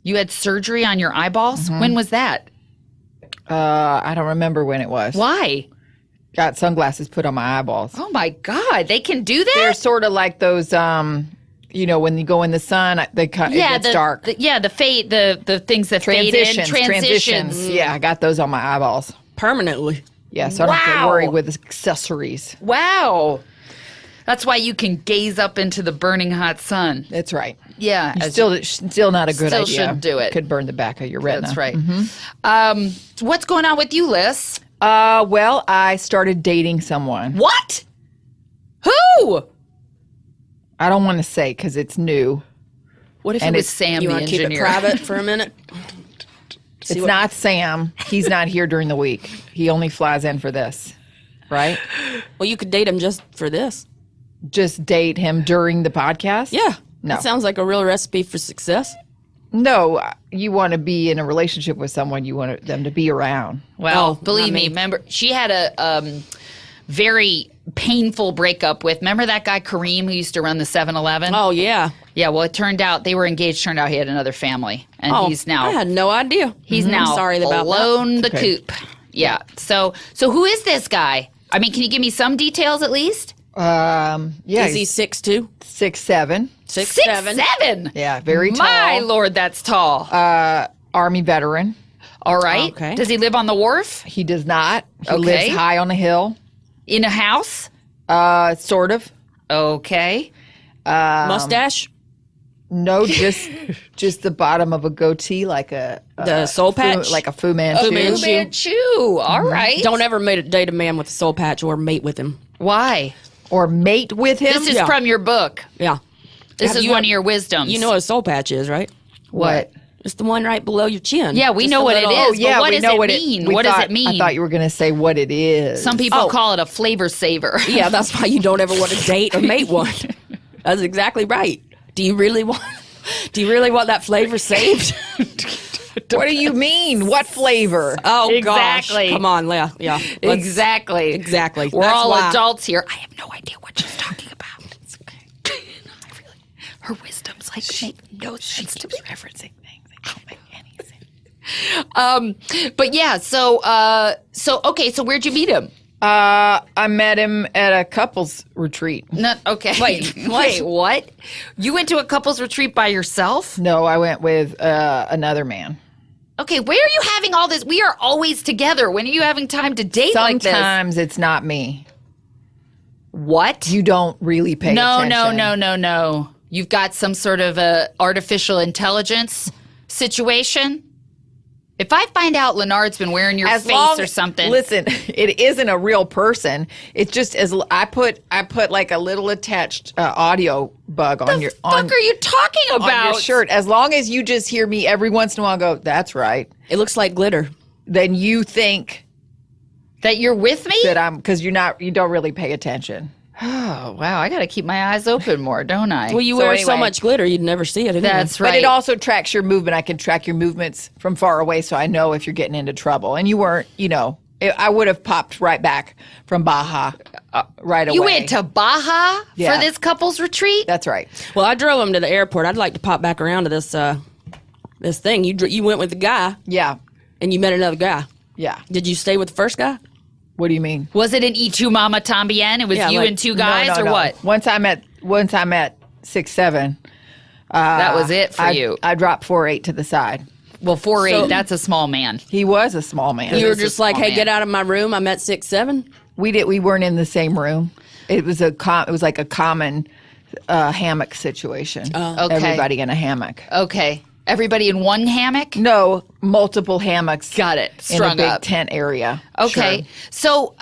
[SPEAKER 1] You had surgery on your eyeballs? When was that?
[SPEAKER 2] I don't remember when it was.
[SPEAKER 1] Why?
[SPEAKER 2] Got sunglasses put on my eyeballs.
[SPEAKER 1] Oh my God, they can do that?
[SPEAKER 2] They're sort of like those, when you go in the sun, it gets dark.
[SPEAKER 1] The fade, the things that fade in. Transitions.
[SPEAKER 2] Yeah, I got those on my eyeballs.
[SPEAKER 3] Permanently.
[SPEAKER 2] Yeah, so I don't have to
[SPEAKER 1] Wow.
[SPEAKER 2] worry with accessories.
[SPEAKER 1] Wow. That's why you can gaze up into the burning hot sun.
[SPEAKER 2] That's right.
[SPEAKER 1] Yeah.
[SPEAKER 2] Still not a good
[SPEAKER 1] Still
[SPEAKER 2] idea.
[SPEAKER 1] shouldn't do it.
[SPEAKER 2] Could burn the back of your retina.
[SPEAKER 1] That's right. What's going on with you, Liz?
[SPEAKER 2] Well, I started dating someone.
[SPEAKER 1] What? Who?
[SPEAKER 2] I don't want to say because it's new.
[SPEAKER 1] What if
[SPEAKER 2] And
[SPEAKER 1] it was
[SPEAKER 2] it's-
[SPEAKER 1] Sam,
[SPEAKER 3] You
[SPEAKER 1] the
[SPEAKER 3] want to keep it
[SPEAKER 1] engineer?
[SPEAKER 3] private for a minute?
[SPEAKER 2] It's not Sam. He's not here during the week. He only flies in for this, right?
[SPEAKER 3] Well, you could date him just for this.
[SPEAKER 2] Just date him during the podcast?
[SPEAKER 3] Yeah.
[SPEAKER 2] No.
[SPEAKER 3] That sounds like a real recipe for success.
[SPEAKER 2] No, you want to be in a relationship with someone. You want them to be around.
[SPEAKER 1] Well,
[SPEAKER 3] Oh,
[SPEAKER 1] believe
[SPEAKER 3] not
[SPEAKER 1] me,
[SPEAKER 3] me.
[SPEAKER 1] remember, she had a very painful breakup with, remember that guy Kareem who used to run the 7-Eleven?
[SPEAKER 3] Oh, yeah.
[SPEAKER 1] Yeah, well, it turned out they were engaged. Turned out he had another family, and
[SPEAKER 3] Oh,
[SPEAKER 1] he's now
[SPEAKER 3] I had no idea.
[SPEAKER 1] he's now
[SPEAKER 3] sorry about
[SPEAKER 1] blown the
[SPEAKER 2] Okay.
[SPEAKER 1] coop. Yeah. So who is this guy? I mean, can you give me some details at least?
[SPEAKER 2] Yeah,
[SPEAKER 3] Is he
[SPEAKER 2] he's
[SPEAKER 3] 6'2"?
[SPEAKER 2] 6'7".
[SPEAKER 1] 6'7".
[SPEAKER 2] Yeah, very tall.
[SPEAKER 1] My lord, that's tall.
[SPEAKER 2] Army veteran.
[SPEAKER 1] All right.
[SPEAKER 3] Okay.
[SPEAKER 1] Does he live on the wharf?
[SPEAKER 2] He does not. He
[SPEAKER 1] Okay.
[SPEAKER 2] lives high on a hill.
[SPEAKER 1] In a house?
[SPEAKER 2] Sort of.
[SPEAKER 1] Okay.
[SPEAKER 3] Mustache?
[SPEAKER 2] No, just the bottom of a goatee, like
[SPEAKER 3] The soul patch?
[SPEAKER 2] like a Fu Manchu.
[SPEAKER 3] Fu Manchu.
[SPEAKER 1] Fu Manchu. All right.
[SPEAKER 3] Don't ever date a man with a soul patch or mate with him.
[SPEAKER 1] Why?
[SPEAKER 2] Or mate with him.
[SPEAKER 1] This is
[SPEAKER 3] Yeah.
[SPEAKER 1] from your book.
[SPEAKER 3] Yeah.
[SPEAKER 1] This is
[SPEAKER 3] you-
[SPEAKER 1] one of your wisdoms.
[SPEAKER 3] You know what a soul patch is, right?
[SPEAKER 2] What?
[SPEAKER 3] It's the one right below your chin.
[SPEAKER 1] Yeah, we
[SPEAKER 3] Just
[SPEAKER 1] know
[SPEAKER 3] a
[SPEAKER 1] what it
[SPEAKER 3] little-
[SPEAKER 1] is. but what
[SPEAKER 2] we
[SPEAKER 1] does
[SPEAKER 2] know
[SPEAKER 1] it
[SPEAKER 2] what
[SPEAKER 1] mean?
[SPEAKER 2] we
[SPEAKER 1] What does
[SPEAKER 2] thought-
[SPEAKER 1] it mean?
[SPEAKER 2] I thought you were going to say what it is.
[SPEAKER 1] Some people call it a flavor saver.
[SPEAKER 3] Yeah, that's why you don't ever want to date or mate one. That's exactly right. Do you really want that flavor saved?
[SPEAKER 2] What do you mean? What flavor?
[SPEAKER 3] Oh
[SPEAKER 1] Exactly.
[SPEAKER 3] gosh. Come on, Leah. Yeah.
[SPEAKER 1] Exactly.
[SPEAKER 3] Exactly.
[SPEAKER 1] We're
[SPEAKER 3] That's
[SPEAKER 1] all
[SPEAKER 3] why.
[SPEAKER 1] adults here. I have no idea what she's talking about. It's okay. Her wisdoms make no sense to me.
[SPEAKER 2] Referencing things that don't make any sense.
[SPEAKER 1] But yeah, so where'd you meet him?
[SPEAKER 2] I met him at a couples retreat.
[SPEAKER 1] No, okay. Wait, what? You went to a couples retreat by yourself?
[SPEAKER 2] No, I went with another man.
[SPEAKER 1] Okay, where are you having all this? We are always together. When are you having time to date like this?
[SPEAKER 2] Sometimes it's not me.
[SPEAKER 1] What?
[SPEAKER 2] You don't really pay attention.
[SPEAKER 1] No. You've got some sort of a artificial intelligence situation? If I find out Leonard's been wearing your face or something.
[SPEAKER 2] Listen, it isn't a real person. It's just as I put like a little attached audio bug on your
[SPEAKER 1] What are you talking
[SPEAKER 2] on
[SPEAKER 1] about?
[SPEAKER 2] your shirt. As long as you just hear me every once in a while go, "That's right,"
[SPEAKER 3] It looks like glitter.
[SPEAKER 2] then you think
[SPEAKER 1] That you're with me?
[SPEAKER 2] that I'm because you don't really pay attention.
[SPEAKER 1] Oh, wow. I got to keep my eyes open more, don't I?
[SPEAKER 3] Well, you
[SPEAKER 2] So
[SPEAKER 3] wear so
[SPEAKER 2] anyway.
[SPEAKER 3] much glitter, you'd never see it anyway.
[SPEAKER 1] That's right.
[SPEAKER 2] But it also tracks your movement. I can track your movements from far away, so I know if you're getting into trouble. And you weren't, I would have popped right back from Baja right away.
[SPEAKER 1] You went to Baja
[SPEAKER 2] Yeah.
[SPEAKER 1] for this couples retreat?
[SPEAKER 2] That's right.
[SPEAKER 3] Well, I drove him to the airport. I'd like to pop back around to this thing. You went with the guy,
[SPEAKER 2] Yeah.
[SPEAKER 3] and you met another guy.
[SPEAKER 2] Yeah.
[SPEAKER 3] Did you stay with the first guy?
[SPEAKER 2] What do you mean?
[SPEAKER 1] Was it an E2 Mama Tambien? It was
[SPEAKER 3] Yeah,
[SPEAKER 1] you
[SPEAKER 3] like-
[SPEAKER 1] and two guys
[SPEAKER 2] No.
[SPEAKER 1] or what?
[SPEAKER 2] Once I'm at 6'7",
[SPEAKER 1] That was it for you.
[SPEAKER 2] I dropped 4'8" to the side.
[SPEAKER 1] Well, 4'8",
[SPEAKER 3] So-
[SPEAKER 1] that's a small man.
[SPEAKER 2] He was a small man.
[SPEAKER 3] You were
[SPEAKER 1] is a
[SPEAKER 3] just like,
[SPEAKER 1] small
[SPEAKER 3] "Hey,
[SPEAKER 1] man.
[SPEAKER 3] get out of my room." I'm at 6'7".
[SPEAKER 2] We weren't in the same room. It was it was like a common hammock situation.
[SPEAKER 1] Okay.
[SPEAKER 2] Everybody in a hammock.
[SPEAKER 1] Okay. Everybody in one hammock?
[SPEAKER 2] No, multiple hammocks.
[SPEAKER 1] Got it.
[SPEAKER 2] In a
[SPEAKER 1] Strung
[SPEAKER 2] big
[SPEAKER 1] up.
[SPEAKER 2] tent area.
[SPEAKER 1] Okay.
[SPEAKER 2] Sure.
[SPEAKER 1] So,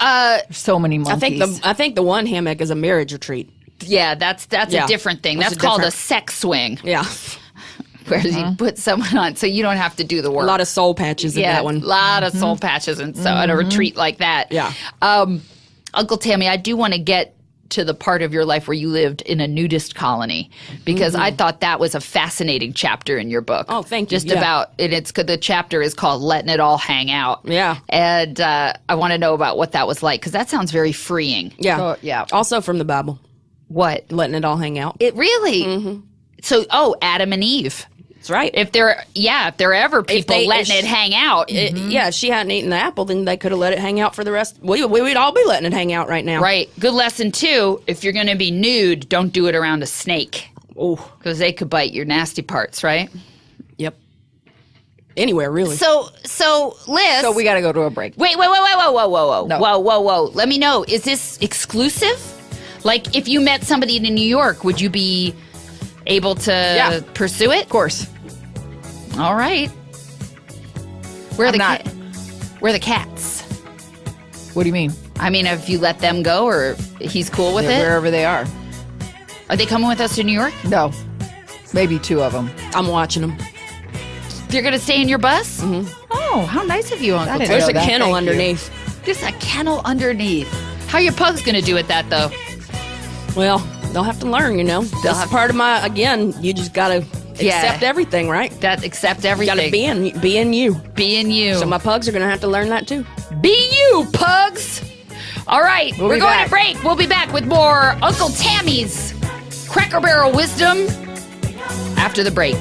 [SPEAKER 2] So many monkeys.
[SPEAKER 3] I think the one hammock is a marriage retreat.
[SPEAKER 1] yeah, that's
[SPEAKER 3] Yeah.
[SPEAKER 1] a different thing.
[SPEAKER 3] That's
[SPEAKER 1] That's
[SPEAKER 3] a
[SPEAKER 1] called a
[SPEAKER 3] different-
[SPEAKER 1] sex swing,
[SPEAKER 3] Yeah.
[SPEAKER 1] where you put someone on so you don't have to do the work.
[SPEAKER 3] A lot of soul patches in that one.
[SPEAKER 1] A lot of soul patches and so at a retreat like that.
[SPEAKER 3] Yeah.
[SPEAKER 1] Uncle Tammy, I do want to get to the part of your life where you lived in a nudist colony because I thought that was a fascinating chapter in your book.
[SPEAKER 3] Oh, thank you.
[SPEAKER 1] Just
[SPEAKER 3] Yeah.
[SPEAKER 1] about, and the chapter is called Letting It All Hang Out.
[SPEAKER 3] Yeah.
[SPEAKER 1] And I want to know about what that was like because that sounds very freeing.
[SPEAKER 3] Yeah.
[SPEAKER 2] Oh, yeah.
[SPEAKER 3] Also from the Bible,
[SPEAKER 1] What?
[SPEAKER 3] letting it all hang out.
[SPEAKER 1] It really? So, Adam and Eve.
[SPEAKER 3] That's right.
[SPEAKER 1] If they're ever people letting it hang out.
[SPEAKER 3] Yeah, if she hadn't eaten the apple, then they could have let it hang out for the rest. We'd all be letting it hang out right now.
[SPEAKER 1] Right. Good lesson too. If you're going to be nude, don't do it around a snake
[SPEAKER 3] Oh,
[SPEAKER 1] because they could bite your nasty parts, right?
[SPEAKER 3] yep. Anywhere, really.
[SPEAKER 1] So Liz.
[SPEAKER 2] So we got to go to a break.
[SPEAKER 1] Wait.
[SPEAKER 2] No.
[SPEAKER 1] Whoa. Let me know. Is this exclusive? Like, if you met somebody in New York, would you be able to pursue it?
[SPEAKER 2] Of course.
[SPEAKER 1] All right. Where are
[SPEAKER 2] I'm
[SPEAKER 1] the
[SPEAKER 2] not.
[SPEAKER 1] Where are the cats?
[SPEAKER 2] What do you mean?
[SPEAKER 1] I mean, if you let them go, or he's cool with
[SPEAKER 2] They're
[SPEAKER 1] it.
[SPEAKER 2] wherever they are.
[SPEAKER 1] Are they coming with us to New York?
[SPEAKER 2] No. Maybe 2 of them.
[SPEAKER 3] I'm watching them.
[SPEAKER 1] They're going to stay in your bus? Mm-hmm. Oh, how nice of you, Uncle
[SPEAKER 2] didn't
[SPEAKER 1] Tim.
[SPEAKER 3] There's
[SPEAKER 2] know
[SPEAKER 3] a
[SPEAKER 2] that.
[SPEAKER 3] kennel
[SPEAKER 2] Thank you.
[SPEAKER 3] underneath.
[SPEAKER 1] There's a kennel underneath. How are your pugs going to do with that, though?
[SPEAKER 3] Well, they'll have to learn, you know. That's
[SPEAKER 1] have-
[SPEAKER 3] part of my, again, you just got to
[SPEAKER 1] Yeah.
[SPEAKER 3] accept everything, right?
[SPEAKER 1] That accept
[SPEAKER 3] You got to
[SPEAKER 1] everything.
[SPEAKER 3] be in you.
[SPEAKER 1] Being you.
[SPEAKER 3] So my pugs are going to have to learn that too.
[SPEAKER 1] Be you, pugs. All right, we're
[SPEAKER 2] be
[SPEAKER 1] going
[SPEAKER 2] back.
[SPEAKER 1] to break. We'll be back with more Uncle Tammy's Cracker Barrel wisdom after the break.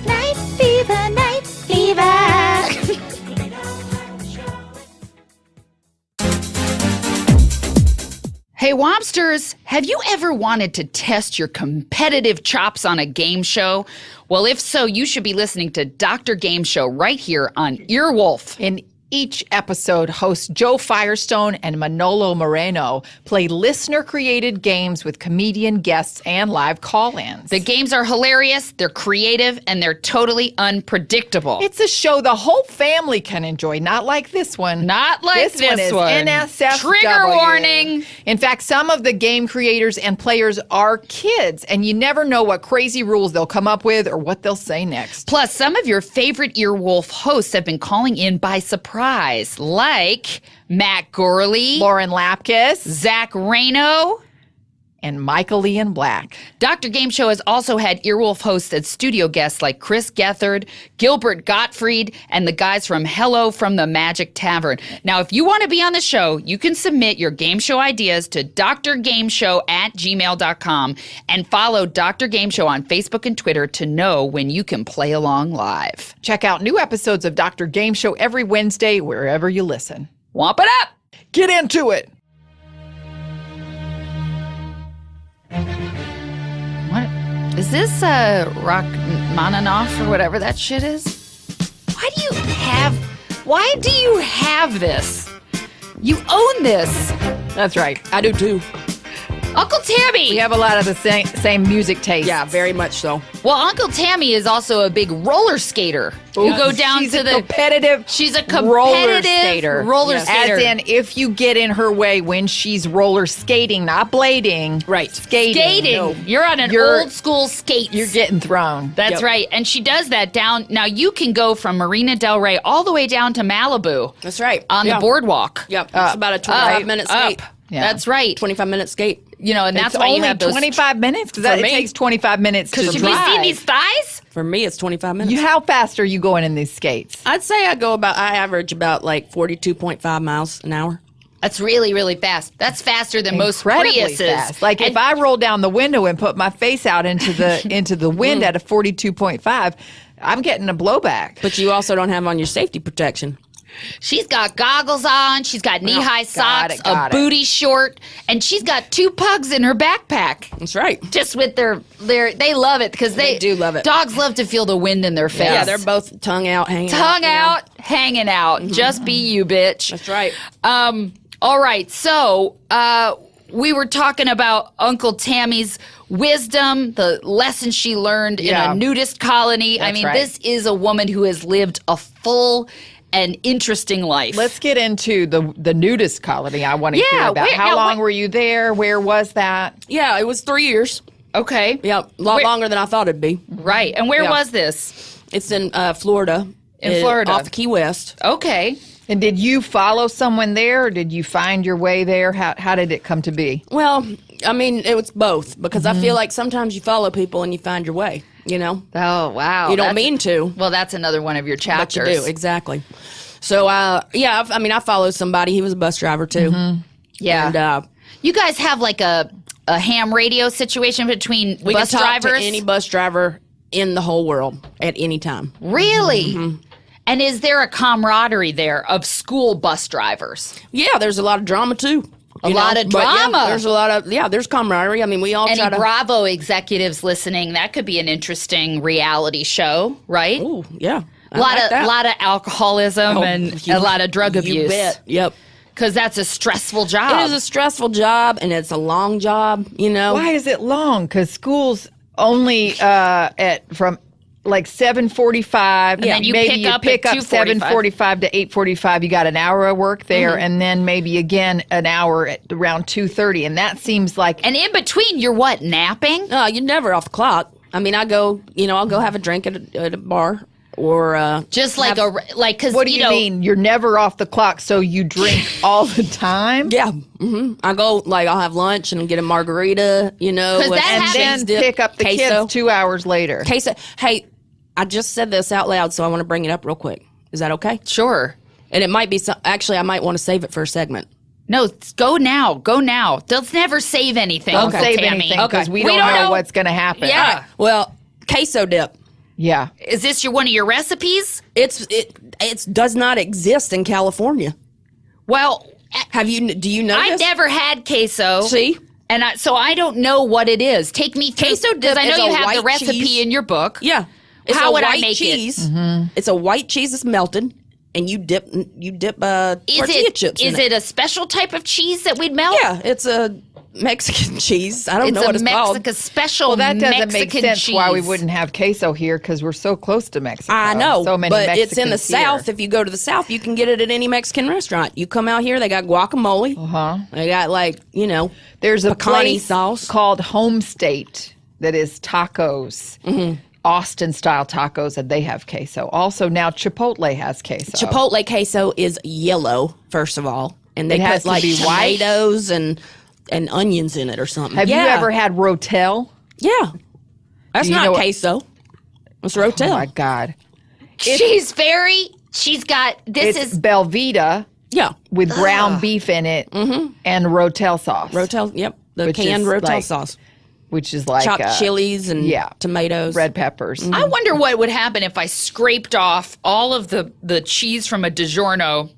[SPEAKER 4] Night fever, night fever.
[SPEAKER 1] Hey, Wompsters, have you ever wanted to test your competitive chops on a game show? Well, if so, you should be listening to Dr. Game Show right here on Earwolf.
[SPEAKER 2] In each episode, hosts Joe Firestone and Manolo Moreno play listener-created games with comedian guests and live call-ins.
[SPEAKER 1] The games are hilarious, they're creative, and they're totally unpredictable.
[SPEAKER 2] It's a show the whole family can enjoy, not like this one.
[SPEAKER 1] Not like
[SPEAKER 2] this one.
[SPEAKER 1] this
[SPEAKER 2] Is
[SPEAKER 1] one.
[SPEAKER 2] NSFW.
[SPEAKER 1] Trigger warning.
[SPEAKER 2] In fact, some of the game creators and players are kids, and you never know what crazy rules they'll come up with or what they'll say next.
[SPEAKER 1] Plus, some of your favorite Earwolf hosts have been calling in by surprise, like Matt Gorley,
[SPEAKER 2] Lauren Lapkus
[SPEAKER 1] Zach Reno.
[SPEAKER 2] and Michael Ian Black.
[SPEAKER 1] Dr. Game Show has also had Earwolf hosts and studio guests like Chris Gethard, Gilbert Gottfried, and the guys from Hello from the Magic Tavern. Now, if you want to be on the show, you can submit your game show ideas to drgameshow@gmail.com and follow Dr. Game Show on Facebook and Twitter to know when you can play along live.
[SPEAKER 2] Check out new episodes of Dr. Game Show every Wednesday wherever you listen.
[SPEAKER 1] Womp it up!
[SPEAKER 2] Get into it.
[SPEAKER 1] What? Is this Rachmaninoff or whatever that shit is? Why do you have this? You own this.
[SPEAKER 2] That's right.
[SPEAKER 3] I do too.
[SPEAKER 1] Uncle Tammy!
[SPEAKER 2] We have a lot of the same music taste.
[SPEAKER 3] Yeah, very much so.
[SPEAKER 1] Well, Uncle Tammy is also a big roller skater. You go down
[SPEAKER 2] She's
[SPEAKER 1] to
[SPEAKER 2] a
[SPEAKER 1] the
[SPEAKER 2] competitive.
[SPEAKER 1] She's a
[SPEAKER 2] roller
[SPEAKER 1] competitive
[SPEAKER 2] skater.
[SPEAKER 1] roller skater.
[SPEAKER 2] As in, if you get in her way when she's roller skating, not blading.
[SPEAKER 3] Right.
[SPEAKER 2] Skating.
[SPEAKER 1] skating.
[SPEAKER 2] No.
[SPEAKER 1] You're on an
[SPEAKER 2] You're-
[SPEAKER 1] old school skate.
[SPEAKER 2] You're getting thrown.
[SPEAKER 1] That's
[SPEAKER 3] Yep.
[SPEAKER 1] right. And she does that down. Now, you can go from Marina Del Rey all the way down to Malibu
[SPEAKER 3] That's right.
[SPEAKER 1] on the boardwalk.
[SPEAKER 3] Yep. It's about a 25-minute skate.
[SPEAKER 2] Yeah.
[SPEAKER 1] That's right.
[SPEAKER 3] 25-minute skate.
[SPEAKER 1] You know, and that's
[SPEAKER 2] It's
[SPEAKER 1] why you
[SPEAKER 2] only
[SPEAKER 1] have those.
[SPEAKER 2] 25 minutes? Because
[SPEAKER 3] For
[SPEAKER 2] it
[SPEAKER 3] me.
[SPEAKER 2] takes 25 minutes to
[SPEAKER 1] Should we
[SPEAKER 2] drive.
[SPEAKER 1] see these thighs?
[SPEAKER 3] For me, it's 25 minutes.
[SPEAKER 2] How fast are you going in these skates?
[SPEAKER 3] I'd say I average about like 42.5 miles an hour.
[SPEAKER 1] That's really, really fast. That's faster than most
[SPEAKER 2] Incredibly
[SPEAKER 1] Priuses.
[SPEAKER 2] fast. Like if
[SPEAKER 1] And-
[SPEAKER 2] I roll down the window and put my face out into the wind at a 42.5, I'm getting a blowback.
[SPEAKER 3] But you also don't have on your safety protection.
[SPEAKER 1] She's got goggles on. She's got knee-high socks,
[SPEAKER 2] got
[SPEAKER 1] a booty short, and she's got 2 pugs in her backpack.
[SPEAKER 3] That's right.
[SPEAKER 1] Just with they love it because
[SPEAKER 3] They do love it.
[SPEAKER 1] Dogs love to feel the wind in their face.
[SPEAKER 3] Yeah, they're both tongue out, hanging out.
[SPEAKER 1] tongue
[SPEAKER 3] you know.
[SPEAKER 1] out, hanging out. Just be you, bitch.
[SPEAKER 3] That's right.
[SPEAKER 1] All right. So we were talking about Uncle Tammy's wisdom, the lessons she learned in
[SPEAKER 2] Yeah.
[SPEAKER 1] a nudist colony. I
[SPEAKER 2] That's
[SPEAKER 1] mean,
[SPEAKER 2] right.
[SPEAKER 1] this is a woman who has lived a full and interesting life.
[SPEAKER 2] Let's get into the nudist colony. I want to
[SPEAKER 1] Yeah,
[SPEAKER 2] hear about.
[SPEAKER 1] wait,
[SPEAKER 2] How
[SPEAKER 1] now,
[SPEAKER 2] long
[SPEAKER 1] wait-
[SPEAKER 2] were you there? Where was that?
[SPEAKER 3] Yeah, it was 3 years.
[SPEAKER 1] Okay.
[SPEAKER 3] Yeah, a lot
[SPEAKER 1] Where-
[SPEAKER 3] longer than I thought it'd be.
[SPEAKER 1] Right. And where
[SPEAKER 3] Yeah.
[SPEAKER 1] was this?
[SPEAKER 3] It's in Florida.
[SPEAKER 1] In Florida.
[SPEAKER 3] Off Key West.
[SPEAKER 1] Okay.
[SPEAKER 2] And did you follow someone there, or did you find your way there? How did it come to be?
[SPEAKER 3] Well, I mean, it was both because I feel like sometimes you follow people and you find your way, you know?
[SPEAKER 1] Oh, wow.
[SPEAKER 3] You don't
[SPEAKER 1] That's-
[SPEAKER 3] mean to,
[SPEAKER 1] Well, that's another one of your
[SPEAKER 3] but
[SPEAKER 1] chapters.
[SPEAKER 3] you do, exactly. So, I followed somebody. He was a bus driver, too.
[SPEAKER 1] Yeah.
[SPEAKER 3] And
[SPEAKER 1] You guys have like a ham radio situation between
[SPEAKER 3] we
[SPEAKER 1] bus
[SPEAKER 3] can talk
[SPEAKER 1] drivers?
[SPEAKER 3] to any bus driver in the whole world at any time.
[SPEAKER 1] Really? And is there a camaraderie there of school bus drivers?
[SPEAKER 3] Yeah, there's a lot of drama, too.
[SPEAKER 1] A
[SPEAKER 3] you
[SPEAKER 1] lot
[SPEAKER 3] know?
[SPEAKER 1] of
[SPEAKER 3] But, yeah,
[SPEAKER 1] drama.
[SPEAKER 3] there's a lot of, there's camaraderie. I mean, we all
[SPEAKER 1] Any
[SPEAKER 3] try to...
[SPEAKER 1] Bravo executives listening, that could be an interesting reality show, right?
[SPEAKER 3] Ooh, yeah.
[SPEAKER 1] A lot of alcoholism and a lot of drug
[SPEAKER 3] You
[SPEAKER 1] abuse.
[SPEAKER 3] bet. Yep.
[SPEAKER 1] Because that's a stressful job.
[SPEAKER 3] It is a stressful job, and it's a long job, you know.
[SPEAKER 2] Why is it long? Because school's only from like 7:45.
[SPEAKER 1] then you
[SPEAKER 2] maybe
[SPEAKER 1] pick
[SPEAKER 2] you
[SPEAKER 1] up
[SPEAKER 2] pick
[SPEAKER 1] at
[SPEAKER 2] up 7:45 to 8:45. You got an hour of work there, and then maybe again an hour at around 2:30. And that seems like
[SPEAKER 1] And in between, you're what, napping?
[SPEAKER 3] You're never off the clock. I mean, I'll go have a drink at a bar or
[SPEAKER 1] Just like because
[SPEAKER 2] what do you mean? You're never off the clock, so you drink all the time?
[SPEAKER 3] yeah. I go I'll have lunch and get a margarita, you know,
[SPEAKER 1] 'Cause that
[SPEAKER 2] And
[SPEAKER 1] happens.
[SPEAKER 2] then pick up the
[SPEAKER 3] queso.
[SPEAKER 2] kids 2 hours later.
[SPEAKER 3] Queso. Hey, I just said this out loud, so I want to bring it up real quick. Is that okay?
[SPEAKER 1] Sure.
[SPEAKER 3] And it might be actually I might want to save it for a segment.
[SPEAKER 1] No, go now. Go now. Let's never save anything.
[SPEAKER 2] Don't
[SPEAKER 1] Uncle
[SPEAKER 2] save
[SPEAKER 1] Tammy.
[SPEAKER 2] anything because we
[SPEAKER 1] We
[SPEAKER 2] don't
[SPEAKER 1] don't
[SPEAKER 2] know
[SPEAKER 1] know.
[SPEAKER 2] what's going to happen.
[SPEAKER 1] Yeah.
[SPEAKER 3] Well, queso dip.
[SPEAKER 2] Yeah.
[SPEAKER 1] Is this one of your recipes?
[SPEAKER 3] It does not exist in California.
[SPEAKER 1] Well,
[SPEAKER 3] Do you know
[SPEAKER 1] I've
[SPEAKER 3] this?
[SPEAKER 1] never had queso.
[SPEAKER 3] See?
[SPEAKER 1] And so I don't know what it is. Take me through.
[SPEAKER 3] Queso
[SPEAKER 1] because
[SPEAKER 3] dip
[SPEAKER 1] I know
[SPEAKER 3] is
[SPEAKER 1] you
[SPEAKER 3] a
[SPEAKER 1] have the
[SPEAKER 3] white
[SPEAKER 1] recipe
[SPEAKER 3] cheese.
[SPEAKER 1] in your book.
[SPEAKER 3] Yeah. It's
[SPEAKER 1] How
[SPEAKER 3] a
[SPEAKER 1] would I
[SPEAKER 3] white
[SPEAKER 1] make it?
[SPEAKER 3] cheese. It's a white cheese that's melted, and you dip tortilla chips in
[SPEAKER 1] Is it a special type of cheese that we'd melt?
[SPEAKER 3] Yeah, it's a Mexican cheese. I don't
[SPEAKER 1] It's
[SPEAKER 3] know what
[SPEAKER 1] a
[SPEAKER 3] it's called.
[SPEAKER 1] Mexican special.
[SPEAKER 2] Well, that doesn't make
[SPEAKER 1] Mexican
[SPEAKER 2] sense why we
[SPEAKER 1] cheese.
[SPEAKER 2] wouldn't have queso here because we're so close to Mexico.
[SPEAKER 3] I know,
[SPEAKER 2] so many
[SPEAKER 3] but it's in the
[SPEAKER 2] Mexicans here.
[SPEAKER 3] South. If you go to the South, you can get it at any Mexican restaurant. You come out here, they got guacamole. They got
[SPEAKER 2] There's a
[SPEAKER 3] pecani
[SPEAKER 2] place
[SPEAKER 3] sauce.
[SPEAKER 2] called Home State that is tacos, Austin style tacos, and they have queso. Also, now Chipotle has queso.
[SPEAKER 3] Chipotle queso is yellow, first of all, and they
[SPEAKER 2] It has
[SPEAKER 3] put
[SPEAKER 2] to be white?
[SPEAKER 3] tomatoes and onions in it or something.
[SPEAKER 2] Have you ever had Rotel?
[SPEAKER 3] Yeah, that's
[SPEAKER 2] Do you know
[SPEAKER 3] not
[SPEAKER 2] what-
[SPEAKER 3] queso. It's Rotel.
[SPEAKER 2] Oh my God!
[SPEAKER 1] She's got. This
[SPEAKER 2] It's
[SPEAKER 1] is
[SPEAKER 2] Belvita
[SPEAKER 3] Yeah,
[SPEAKER 2] with ground beef in it and Rotel sauce,
[SPEAKER 3] Rotel. Yep, the
[SPEAKER 2] Which
[SPEAKER 3] canned
[SPEAKER 2] is
[SPEAKER 3] Rotel
[SPEAKER 2] like
[SPEAKER 3] sauce.
[SPEAKER 2] which is like
[SPEAKER 3] Chopped chilies and tomatoes.
[SPEAKER 2] red peppers.
[SPEAKER 1] I wonder what would happen if I scraped off all of the cheese from a Digiorno,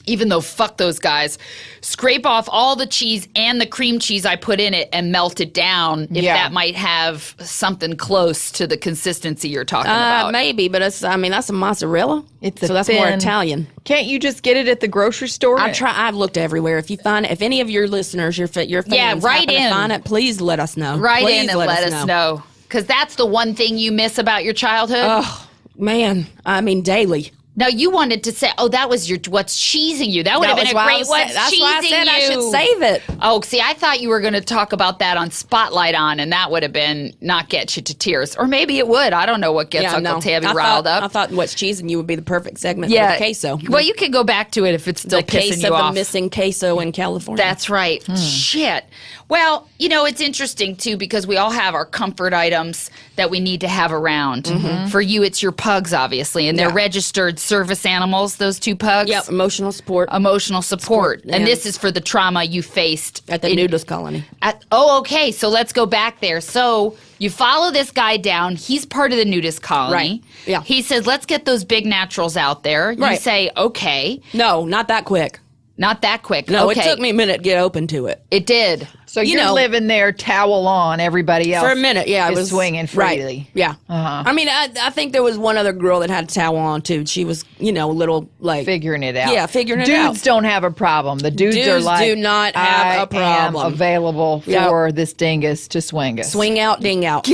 [SPEAKER 1] even though fuck those guys, scrape off all the cheese and the cream cheese I put in it and melt it down, if
[SPEAKER 2] Yeah.
[SPEAKER 1] that might have something close to the consistency you're talking about.
[SPEAKER 3] Maybe, but that's a mozzarella.
[SPEAKER 2] It's
[SPEAKER 3] so
[SPEAKER 2] a
[SPEAKER 3] that's more
[SPEAKER 2] thin-
[SPEAKER 3] Italian.
[SPEAKER 2] Can't you just get it at the grocery store?
[SPEAKER 3] I've looked everywhere. If you find it, if any of your listeners, your fans,
[SPEAKER 1] write
[SPEAKER 3] happen to
[SPEAKER 1] in.
[SPEAKER 3] find it, please let us know.
[SPEAKER 1] Write
[SPEAKER 3] Please
[SPEAKER 1] in and let us know. Because that's the one thing you miss about your childhood.
[SPEAKER 3] Oh man, I mean daily.
[SPEAKER 1] Now, you wanted to say, that was what's cheesing you. That would have been a great what's
[SPEAKER 3] That's why I
[SPEAKER 1] cheesing
[SPEAKER 3] said
[SPEAKER 1] you.
[SPEAKER 3] I should save it.
[SPEAKER 1] Oh, see, I thought you were going to talk about that on Spotlight On, and that would have been not get you to tears. Or maybe it would. I don't know what gets Uncle Tammy riled up.
[SPEAKER 3] I thought what's cheesing you would be the perfect segment for the queso.
[SPEAKER 1] Well, you can go back to it if it's still
[SPEAKER 3] the case
[SPEAKER 1] pissing
[SPEAKER 3] of
[SPEAKER 1] you
[SPEAKER 3] the
[SPEAKER 1] off.
[SPEAKER 3] missing queso in California.
[SPEAKER 1] That's right. Shit. Well, it's interesting, too, because we all have our comfort items that we need to have around. For you, it's your pugs, obviously, and they're registered service animals, those two pugs.
[SPEAKER 3] Yep, emotional support
[SPEAKER 1] Emotional support.
[SPEAKER 3] yeah.
[SPEAKER 1] And this is for the trauma you faced.
[SPEAKER 3] at the nudist colony.
[SPEAKER 1] Okay. So let's go back there. So you follow this guy down. He's part of the nudist colony.
[SPEAKER 3] Right. Yeah.
[SPEAKER 1] He says, let's get those big naturals out there. You
[SPEAKER 3] Right.
[SPEAKER 1] say, okay.
[SPEAKER 3] No, not that quick.
[SPEAKER 1] Not that quick.
[SPEAKER 3] No,
[SPEAKER 1] okay.
[SPEAKER 3] it took me a minute to get open to it.
[SPEAKER 1] It did.
[SPEAKER 2] So you're living there, towel on. Everybody else
[SPEAKER 3] for a minute, yeah,
[SPEAKER 2] is
[SPEAKER 3] it was
[SPEAKER 2] swinging freely.
[SPEAKER 3] Right. Yeah.
[SPEAKER 2] Uh-huh.
[SPEAKER 3] I mean, I think there was one other girl that had a towel on too. She was, a little like
[SPEAKER 2] Figuring it out.
[SPEAKER 3] Yeah, figuring it out.
[SPEAKER 2] Dudes don't have a problem. The dudes are
[SPEAKER 3] Dudes
[SPEAKER 2] like,
[SPEAKER 3] do not have a problem.
[SPEAKER 2] I am available for this dingus to swing us.
[SPEAKER 3] Swing out, ding out.